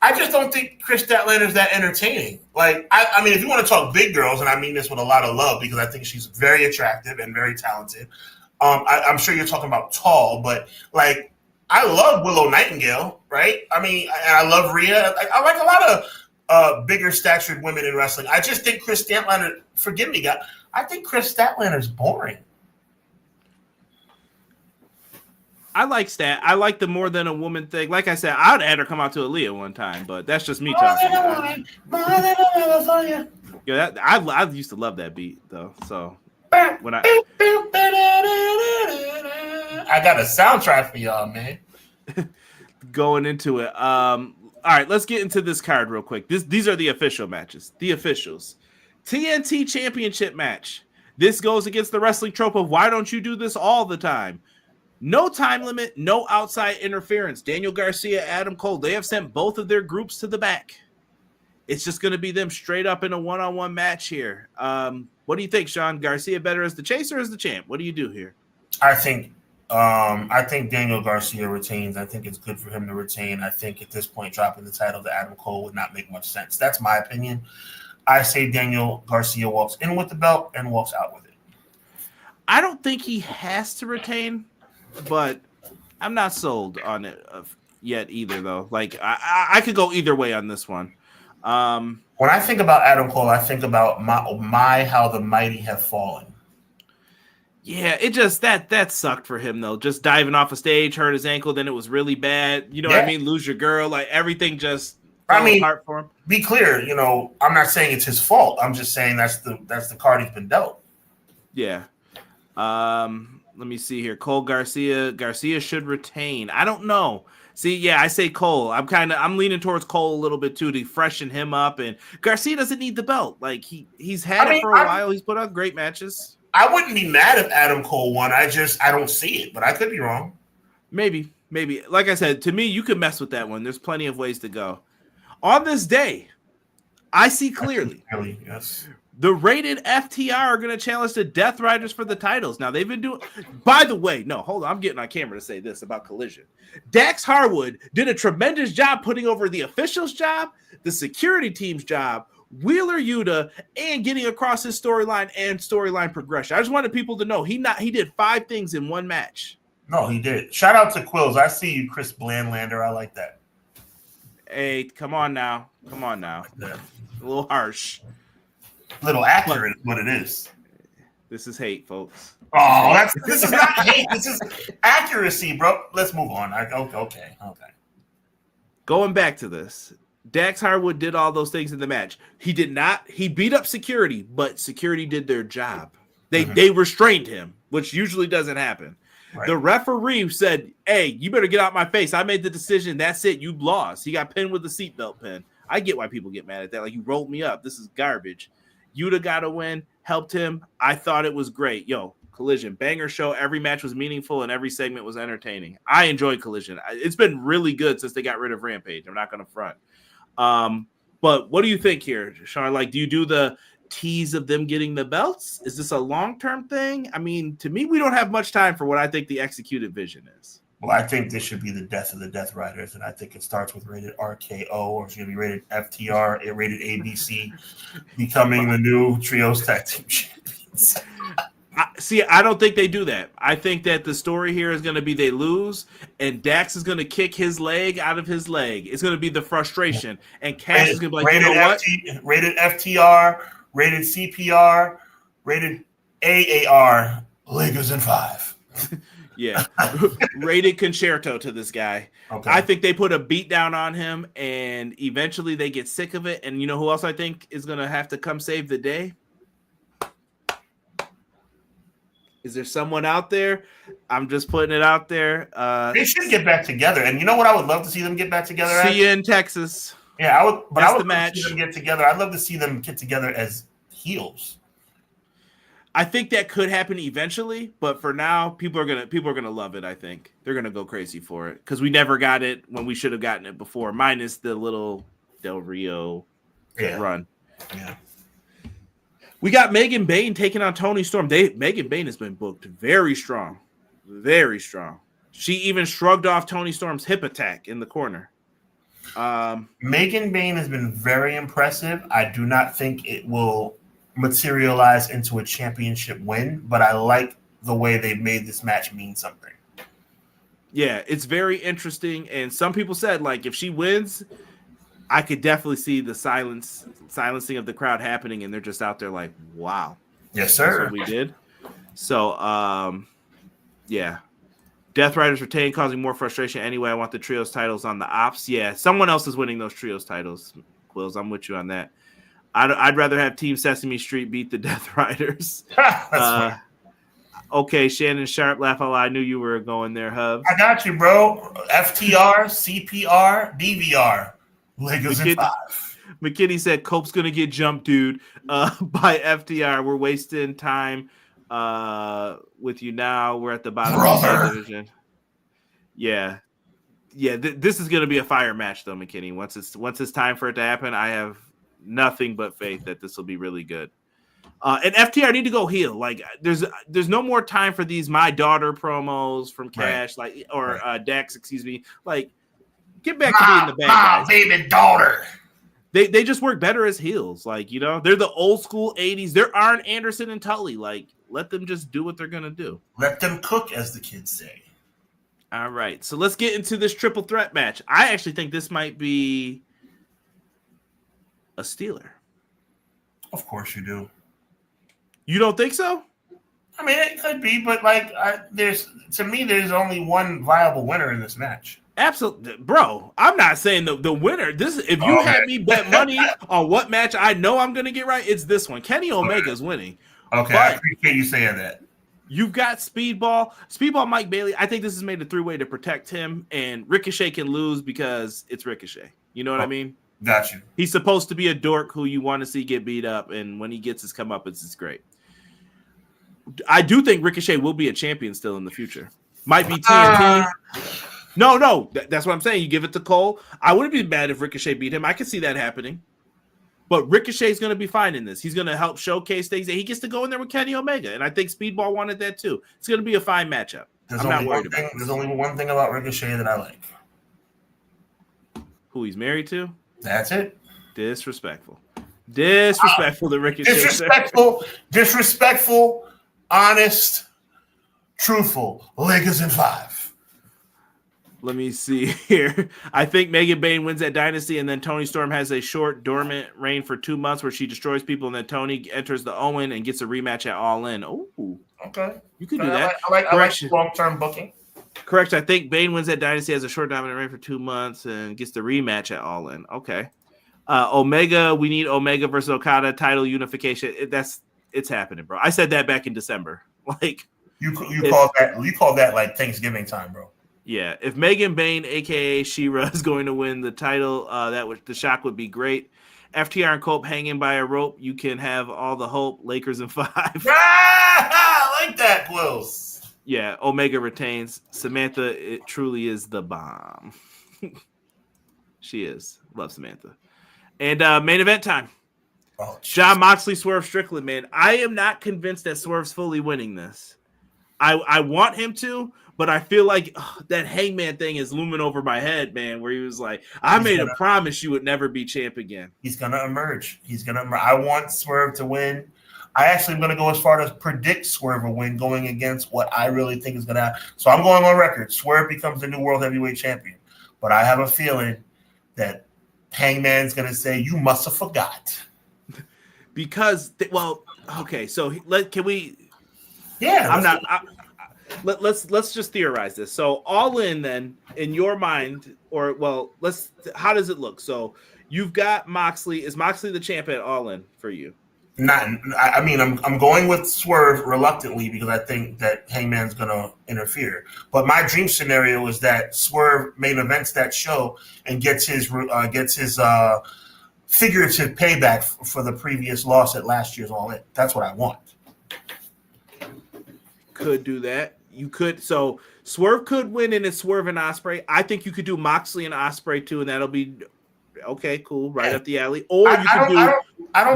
I just don't think Chris Statlander is that entertaining. Like, I mean, if you want to talk big girls, and I mean this with a lot of love because I think she's very attractive and very talented. I'm sure you're talking about tall, but like. I love Willow Nightingale, right? I mean, and I love Rhea. I like a lot of bigger statured women in wrestling. I just think Chris Statlander, forgive me, God, I think Chris Statlander is boring. I like Stat. I like the more than a woman thing. Like I said, I'd had her come out to Aaliyah one time, but that's just me talking. Yeah, I used to love that beat though. So when I got a soundtrack for y'all, man. Going into it, all right, let's get into this card real quick. These are the official matches. The officials. TNT Championship match. This goes against the wrestling trope of why don't you do this all the time? No time limit, no outside interference. Daniel Garcia, Adam Cole, they have sent both of their groups to the back. It's just going to be them straight up in a one-on-one match here. What do you think, Sean? Garcia better as the chaser or as the champ? What do you do here? I think Daniel Garcia retains. I think it's good for him to retain. I think at this point, dropping the title to Adam Cole would not make much sense. That's my opinion. I say Daniel Garcia walks in with the belt and walks out with it. I don't think he has to retain, but I'm not sold on it yet either, though. Like, I could go either way on this one. When I think about Adam Cole, I think about my how the mighty have fallen. Yeah, it just that sucked for him though. Just diving off a stage, hurt his ankle, then it was really bad. You know what I mean? Lose your girl, like everything just fell apart for him. Be clear, you know, I'm not saying it's his fault. I'm just saying that's the card he's been dealt. Yeah. Let me see here. Cole Garcia should retain. I don't know. See, yeah, I say Cole. I'm leaning towards Cole a little bit too to freshen him up. And Garcia doesn't need the belt. Like he's had it for a while. He's put on great matches. I wouldn't be mad if Adam Cole won. I don't see it, but I could be wrong. Maybe. Like I said, to me, you could mess with that one. There's plenty of ways to go. On this day, I see clearly. Yes. The rated FTR are going to challenge the Death Riders for the titles. Now, they've been doing... By the way, no, hold on. I'm getting on camera to say this about Collision. Dax Harwood did a tremendous job putting over the officials' job, the security team's job, Wheeler Yuta, and getting across his storyline and storyline progression. I just wanted people to know he did 5 things in one match. No, he did. Shout out to Quills. I see you, Chris Blandlander. I like that. Hey, come on now. A little harsh. A little accurate is what it is. This is hate, folks. Oh, this is not hate. This is accuracy, bro. Let's move on. Okay. Going back to this, Dax Harwood did all those things in the match. He did not. He beat up security, but security did their job. They restrained him, which usually doesn't happen. Right. The referee said, "Hey, you better get out my face. I made the decision. That's it. You lost." He got pinned with the seatbelt pin. I get why people get mad at that. Like, you rolled me up. This is garbage. Yuta got a win, helped him. I thought it was great. Yo, Collision, banger show. Every match was meaningful and every segment was entertaining. I enjoyed Collision. It's been really good since they got rid of Rampage. I'm not going to front. But what do you think here, Sean? Like, do you do the tease of them getting the belts? Is this a long-term thing? I mean, to me, we don't have much time for what I think the executed vision is. Well, I think this should be the death of the Death Riders, and I think it starts with rated RKO, or it's going to be rated FTR, rated ABC, becoming the new Trios Tag Team Champions. I don't think they do that. I think that the story here is going to be they lose, and Dax is going to kick his leg out of his leg. It's going to be the frustration, and Cash is going to be like, you know what? Rated FTR, rated CPR, rated AAR, Lakers in 5. Yeah, rated concerto to this guy. Okay. I think they put a beat down on him, and eventually they get sick of it. And you know who else I think is going to have to come save the day? Is there someone out there? I'm just putting it out there. They should get back together. And you know what I would love to see them get back together? See you in Texas. Yeah, I would. But That's I would the match. See them get together. I'd love to see them get together as heels. I think that could happen eventually, but for now, people are gonna love it. I think they're gonna go crazy for it because we never got it when we should have gotten it before, minus the little Del Rio run. Yeah. We got Megan Bayne taking on Toni Storm. Megan Bayne has been booked very strong, very strong. She even shrugged off Toni Storm's hip attack in the corner. Megan Bayne has been very impressive. I do not think it will materialize into a championship win, but I like the way they made this match mean something. Yeah, it's very interesting. And some people said, like, if she wins, I could definitely see the silencing of the crowd happening, and they're just out there like, wow. Yes, sir. That's what we did. So, yeah. Death Riders retain, causing more frustration. Anyway, I want the trios titles on the ops. Yeah, someone else is winning those trios titles. Quills, I'm with you on that. I'd rather have Team Sesame Street beat the Death Riders. Okay, Shannon Sharp, laugh out loud. I knew you were going there, Hub. I got you, bro. FTR, CPR, DVR. Lakers in 5. McKinney said Cope's gonna get jumped, dude. By FTR. We're wasting time with you now. We're at the bottom of the division. Yeah. This is gonna be a fire match, though, McKinney. Once it's time for it to happen, I have nothing but faith that this will be really good. And FTR need to go heel. Like, there's no more time for these my daughter promos from Cash, Dax, excuse me. Like, get back to being the bad guys. Baby daughter. They just work better as heels. Like, you know, they're the old school 80s. They're Arn Anderson and Tully. Like, let them just do what they're gonna do. Let them cook, as the kids say. All right, so let's get into this triple threat match. I actually think this might be a stealer. Of course you do. You don't think so? I mean, it could be, but like, there's only one viable winner in this match. Absolutely, bro. I'm not saying the winner. If you had me bet money on what match I know I'm gonna get right, it's this one. Kenny Omega's winning. Okay, I appreciate you saying that. You've got Speedball, Mike Bailey. I think this is made a 3-way to protect him, and Ricochet can lose because it's Ricochet. You know what I mean? Got you. He's supposed to be a dork who you want to see get beat up, and when he gets his comeuppance, it's great. I do think Ricochet will be a champion still in the future. Might be TNT. No, that's what I'm saying. You give it to Cole. I wouldn't be mad if Ricochet beat him. I could see that happening. But Ricochet's going to be fine in this. He's going to help showcase things. And he gets to go in there with Kenny Omega. And I think Speedball wanted that too. It's going to be a fine matchup. I'm not worried about it. There's only one thing about Ricochet that I like. Who he's married to? That's it. Disrespectful to Ricochet. Disrespectful, honest, truthful. Lakers in 5. Let me see here. I think Megan Bayne wins that Dynasty, and then Toni Storm has a short, dormant reign for 2 months where she destroys people, and then Toni enters the Owen and gets a rematch at All In. Oh, okay. You could do that. I like long-term booking. Correct. I think Bayne wins that Dynasty, has a short, dominant reign for 2 months, and gets the rematch at All In. Okay. Omega, we need Omega versus Okada title unification. It's happening, bro. I said that back in December. Like you call that like Thanksgiving time, bro. Yeah, if Megan Bayne, aka She-Ra, is going to win the title, the shock would be great. FTR and Cope hanging by a rope. You can have all the hope. Lakers in 5. I like that, Quills. Yeah, Omega retains. Samantha, it truly is the bomb. She is. Love Samantha. And main event time. Oh, Jon Moxley, Swerve Strickland, man. I am not convinced that Swerve's fully winning this. I want him to, but I feel like that Hangman thing is looming over my head, man, where he was like, I made a promise you would never be champ again. He's going to emerge. I want Swerve to win. I actually am going to go as far as predict Swerve a win going against what I really think is going to happen. So I'm going on record. Swerve becomes the new World Heavyweight Champion. But I have a feeling that Hangman's going to say, you must have forgot. Because, okay, so can we... Yeah, let's just theorize this. So All In, then, in your mind, how does it look? So you've got Moxley. Is Moxley the champ at All In for you? I'm going with Swerve reluctantly because I think that Hangman's going to interfere. But my dream scenario is that Swerve main events that show and gets his figurative payback for the previous loss at last year's All In. That's what I want. Could do that. You could. So Swerve could win, and it's Swerve and Ospreay. I think you could do Moxley and Ospreay too, and that'll be okay. Cool, right up the alley. Or you could do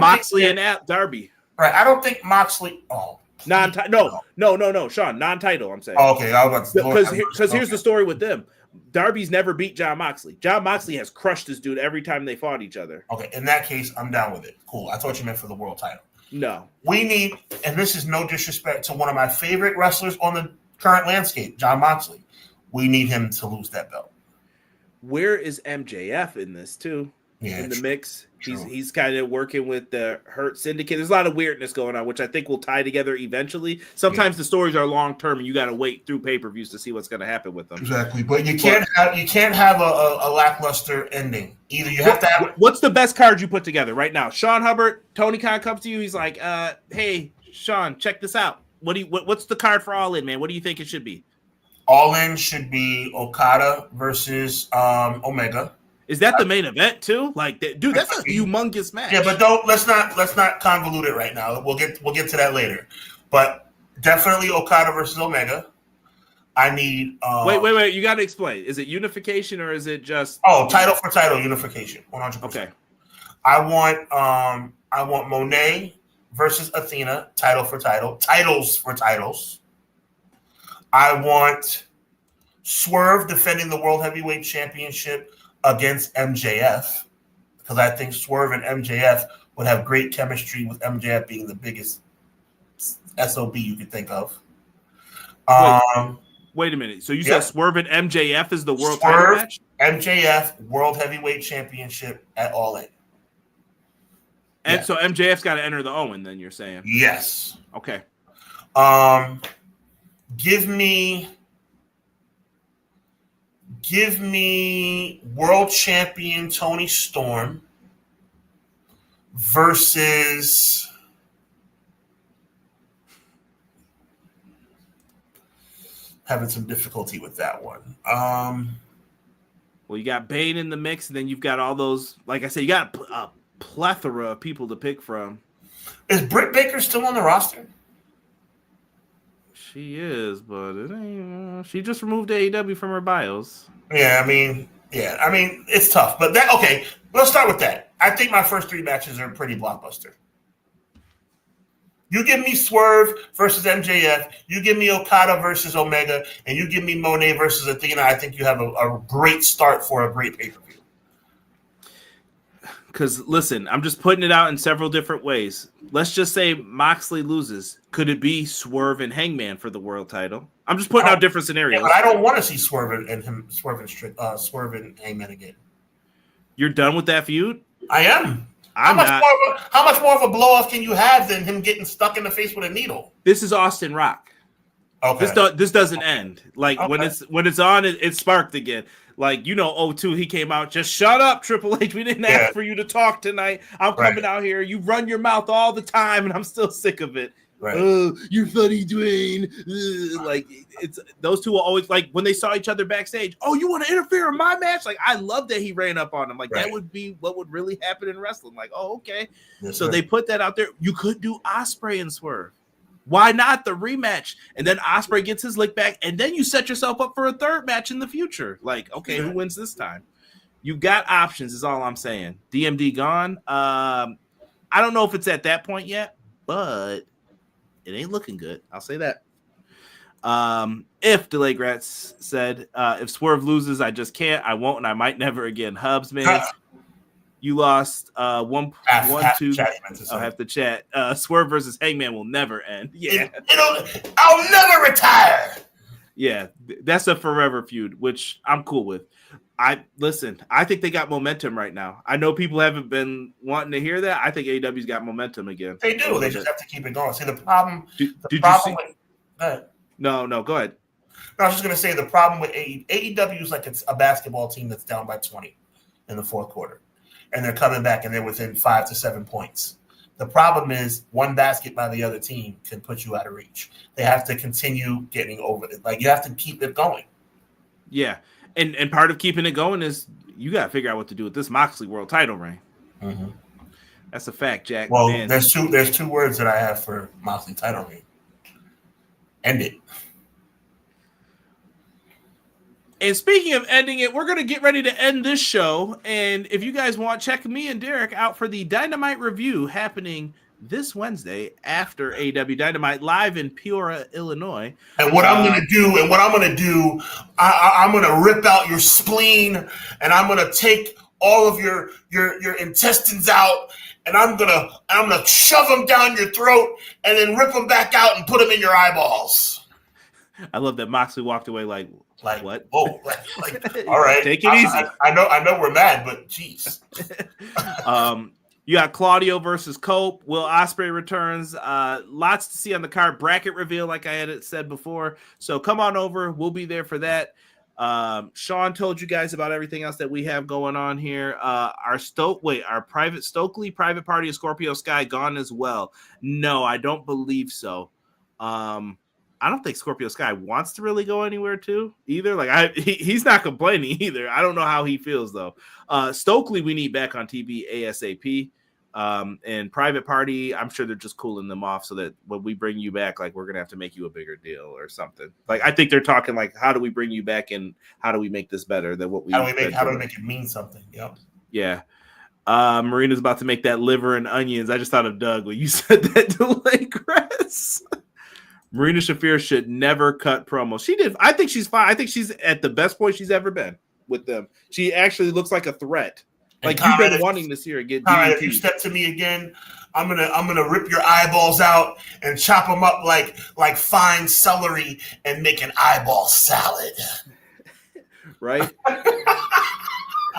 Moxley and Darby. Right. I don't think Moxley. Oh, no, Sean, non-title. I'm saying. Oh, okay, because here's the story with them. Darby's never beat Jon Moxley. Jon Moxley has crushed this dude every time they fought each other. Okay, in that case, I'm down with it. Cool. I thought you meant for the world title. No. We need, and this is no disrespect to one of my favorite wrestlers on the current landscape, Jon Moxley. We need him to lose that belt. Where is MJF in this too? in the mix. True. He's kind of working with the Hurt Syndicate. There's a lot of weirdness going on, which I think will tie together eventually. Sometimes the stories are long term, and you got to wait through pay-per-views to see what's going to happen with them. Exactly, but you can't have a lackluster ending. Either you have to have. What's the best card you put together right now? Sean Hubbard, Tony Khan comes to you. He's like, "Hey, Sean, check this out. What's the card for All In, man? What do you think it should be?" All In should be Okada versus Omega. Is that the main event too? Like, dude, that's a humongous match. Yeah, but let's not convolute it right now. We'll get to that later. But definitely Okada versus Omega. I need. Wait. You got to explain. Is it unification or is it just? Title for title unification. 100%. Okay. I want Monet versus Athena. Title for title. Titles for titles. I want Swerve defending the World Heavyweight Championship against MJF, because I think Swerve and MJF would have great chemistry, with MJF being the biggest SOB you could think of. Wait a minute. So you said Swerve and MJF is the world title match? MJF World Heavyweight Championship at All In. And so MJF's got to enter the Owen, then you're saying? Yes. Okay. Give me world champion Tony Storm versus having some difficulty with that one. Well, you got Bane in the mix, and then you've got all those, like I said, you got a plethora of people to pick from. Is Britt Baker still on the roster? She is, but it ain't. She just removed AEW from her bios. Yeah, I mean, it's tough. But let's start with that. I think my first three matches are pretty blockbuster. You give me Swerve versus MJF, you give me Okada versus Omega, and you give me Monet versus Athena. I think you have a great start for a great pay-per-view. Because, listen, I'm just putting it out in several different ways. Let's just say Moxley loses. Could it be Swerve and Hangman for the world title? I'm just putting out different scenarios. Yeah, but I don't want to see Swerve and Hangman again. You're done with that feud? I am. How much more of a blow-off can you have than him getting stuck in the face with a needle? This is Austin Rock. Okay. This doesn't end. Like, when it's on, it sparked again. Like, 02, he came out, just shut up, Triple H. We didn't ask for you to talk tonight. I'm coming out here. You run your mouth all the time, and I'm still sick of it. Right. You're funny, Dwayne. Like, it's those two are always like, when they saw each other backstage, oh, you want to interfere in my match? Like, I love that he ran up on him. Like, that would be what would really happen in wrestling. Like, oh, okay. Yes, so they put that out there. You could do Ospreay and Swerve. Why not the rematch? And then Ospreay gets his lick back, and then you set yourself up for a third match in the future. Like, okay, who wins this time? You got options, is all I'm saying. DMD gone. I don't know if it's at that point yet, but it ain't looking good. I'll say that. If Delay Gratz said, if Swerve loses, I just can't. I won't, and I might never again. Hubs, man. You lost half the chat. Swerve versus Hangman will never end. Yeah. I'll never retire. Yeah, that's a forever feud, which I'm cool with. I think they got momentum right now. I know people haven't been wanting to hear that. I think AEW's got momentum again. They do. They just have to keep it going. See, the problem. No, go ahead. No, I was just going to say the problem with AEW is like it's a basketball team that's down by 20 in the fourth quarter. And they're coming back and they're within 5 to 7 points. The problem is one basket by the other team can put you out of reach. They have to continue getting over it. Like, you have to keep it going. Yeah. And part of keeping it going is you got to figure out what to do with this Moxley world title reign. Mm-hmm. That's a fact, Jack. Well, there's two words that I have for Moxley title reign. End it. And speaking of ending it, we're going to get ready to end this show. And if you guys want, check me and Derek out for the Dynamite review happening this Wednesday after AEW Dynamite live in Peoria, Illinois. And what I'm going to do, I'm going to rip out your spleen, and I'm going to take all of your intestines out, and I'm going to shove them down your throat and then rip them back out and put them in your eyeballs. I love that Moxley walked away like, Like, what? whoa, like all right. Take it easy. I know we're mad, but jeez. You got Claudio versus Cope. Will Ospreay returns. Lots to see on the card. Bracket reveal, like I had said before. So come on over. We'll be there for that. Sean told you guys about everything else that we have going on here. Our private Stokely private party of Scorpio Sky gone as well. No, I don't believe so. I don't think Scorpio Sky wants to really go anywhere too either. Like he's not complaining either. I don't know how he feels though. Stokely we need back on TV ASAP. And private party, I'm sure they're just cooling them off so that when we bring you back, like we're gonna have to make you a bigger deal or something. Like I think they're talking like, how do we bring you back and how do we make this better than what we? How do we make it mean something? Yep. Yeah. Marina's about to make that liver and onions. I just thought of Doug when you said that delay, Chris. Marina Shafir should never cut promos. She did. I think she's fine. I think she's at the best point she's ever been with them. She actually looks like a threat. Like you've been wanting to see her get. All right, if you step to me again, I'm gonna rip your eyeballs out and chop them up like fine celery and make an eyeball salad. Right,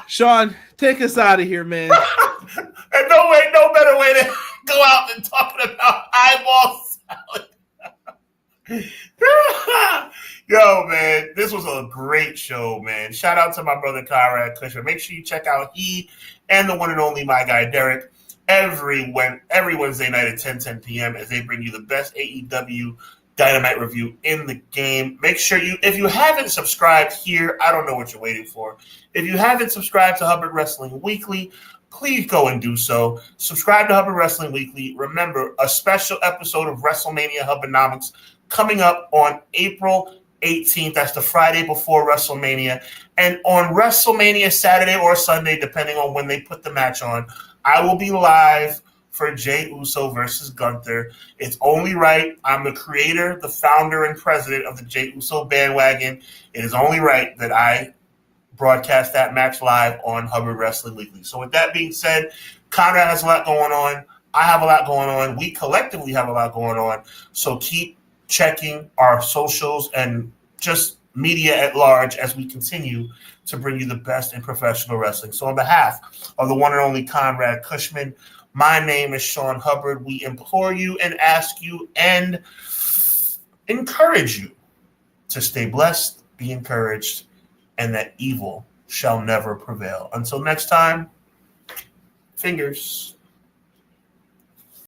Sean, take us out of here, man. And no better way to go out than talking about eyeball salad. Yo, man, this was a great show, man. Shout out to my brother Conrad Kushner. Make sure you check out he and the one and only my guy Derek every Wednesday night at 10 p.m. as they bring you the best AEW Dynamite review in the game. Make sure if you haven't subscribed here, I don't know what you're waiting for. If you haven't subscribed to Hubbard Wrestling Weekly, please go and do so. Subscribe to Hubbard Wrestling Weekly. Remember, a special episode of WrestleMania Hubbardonomics coming up on April 18th. That's the Friday before WrestleMania. And on WrestleMania Saturday or Sunday, depending on when they put the match on, I will be live for Jey Uso versus Gunther. It's only right. I'm the creator, the founder, and president of the Jey Uso bandwagon. It is only right that I broadcast that match live on Hubbard Wrestling Weekly. So with that being said, Conrad has a lot going on. I have a lot going on. We collectively have a lot going on. So keep checking our socials and just media at large as we continue to bring you the best in professional wrestling. So on behalf of the one and only Conrad Cushman, my name is Sean Hubbard. We implore you and ask you and encourage you to stay blessed, be encouraged, and that evil shall never prevail. Until next time, fingers.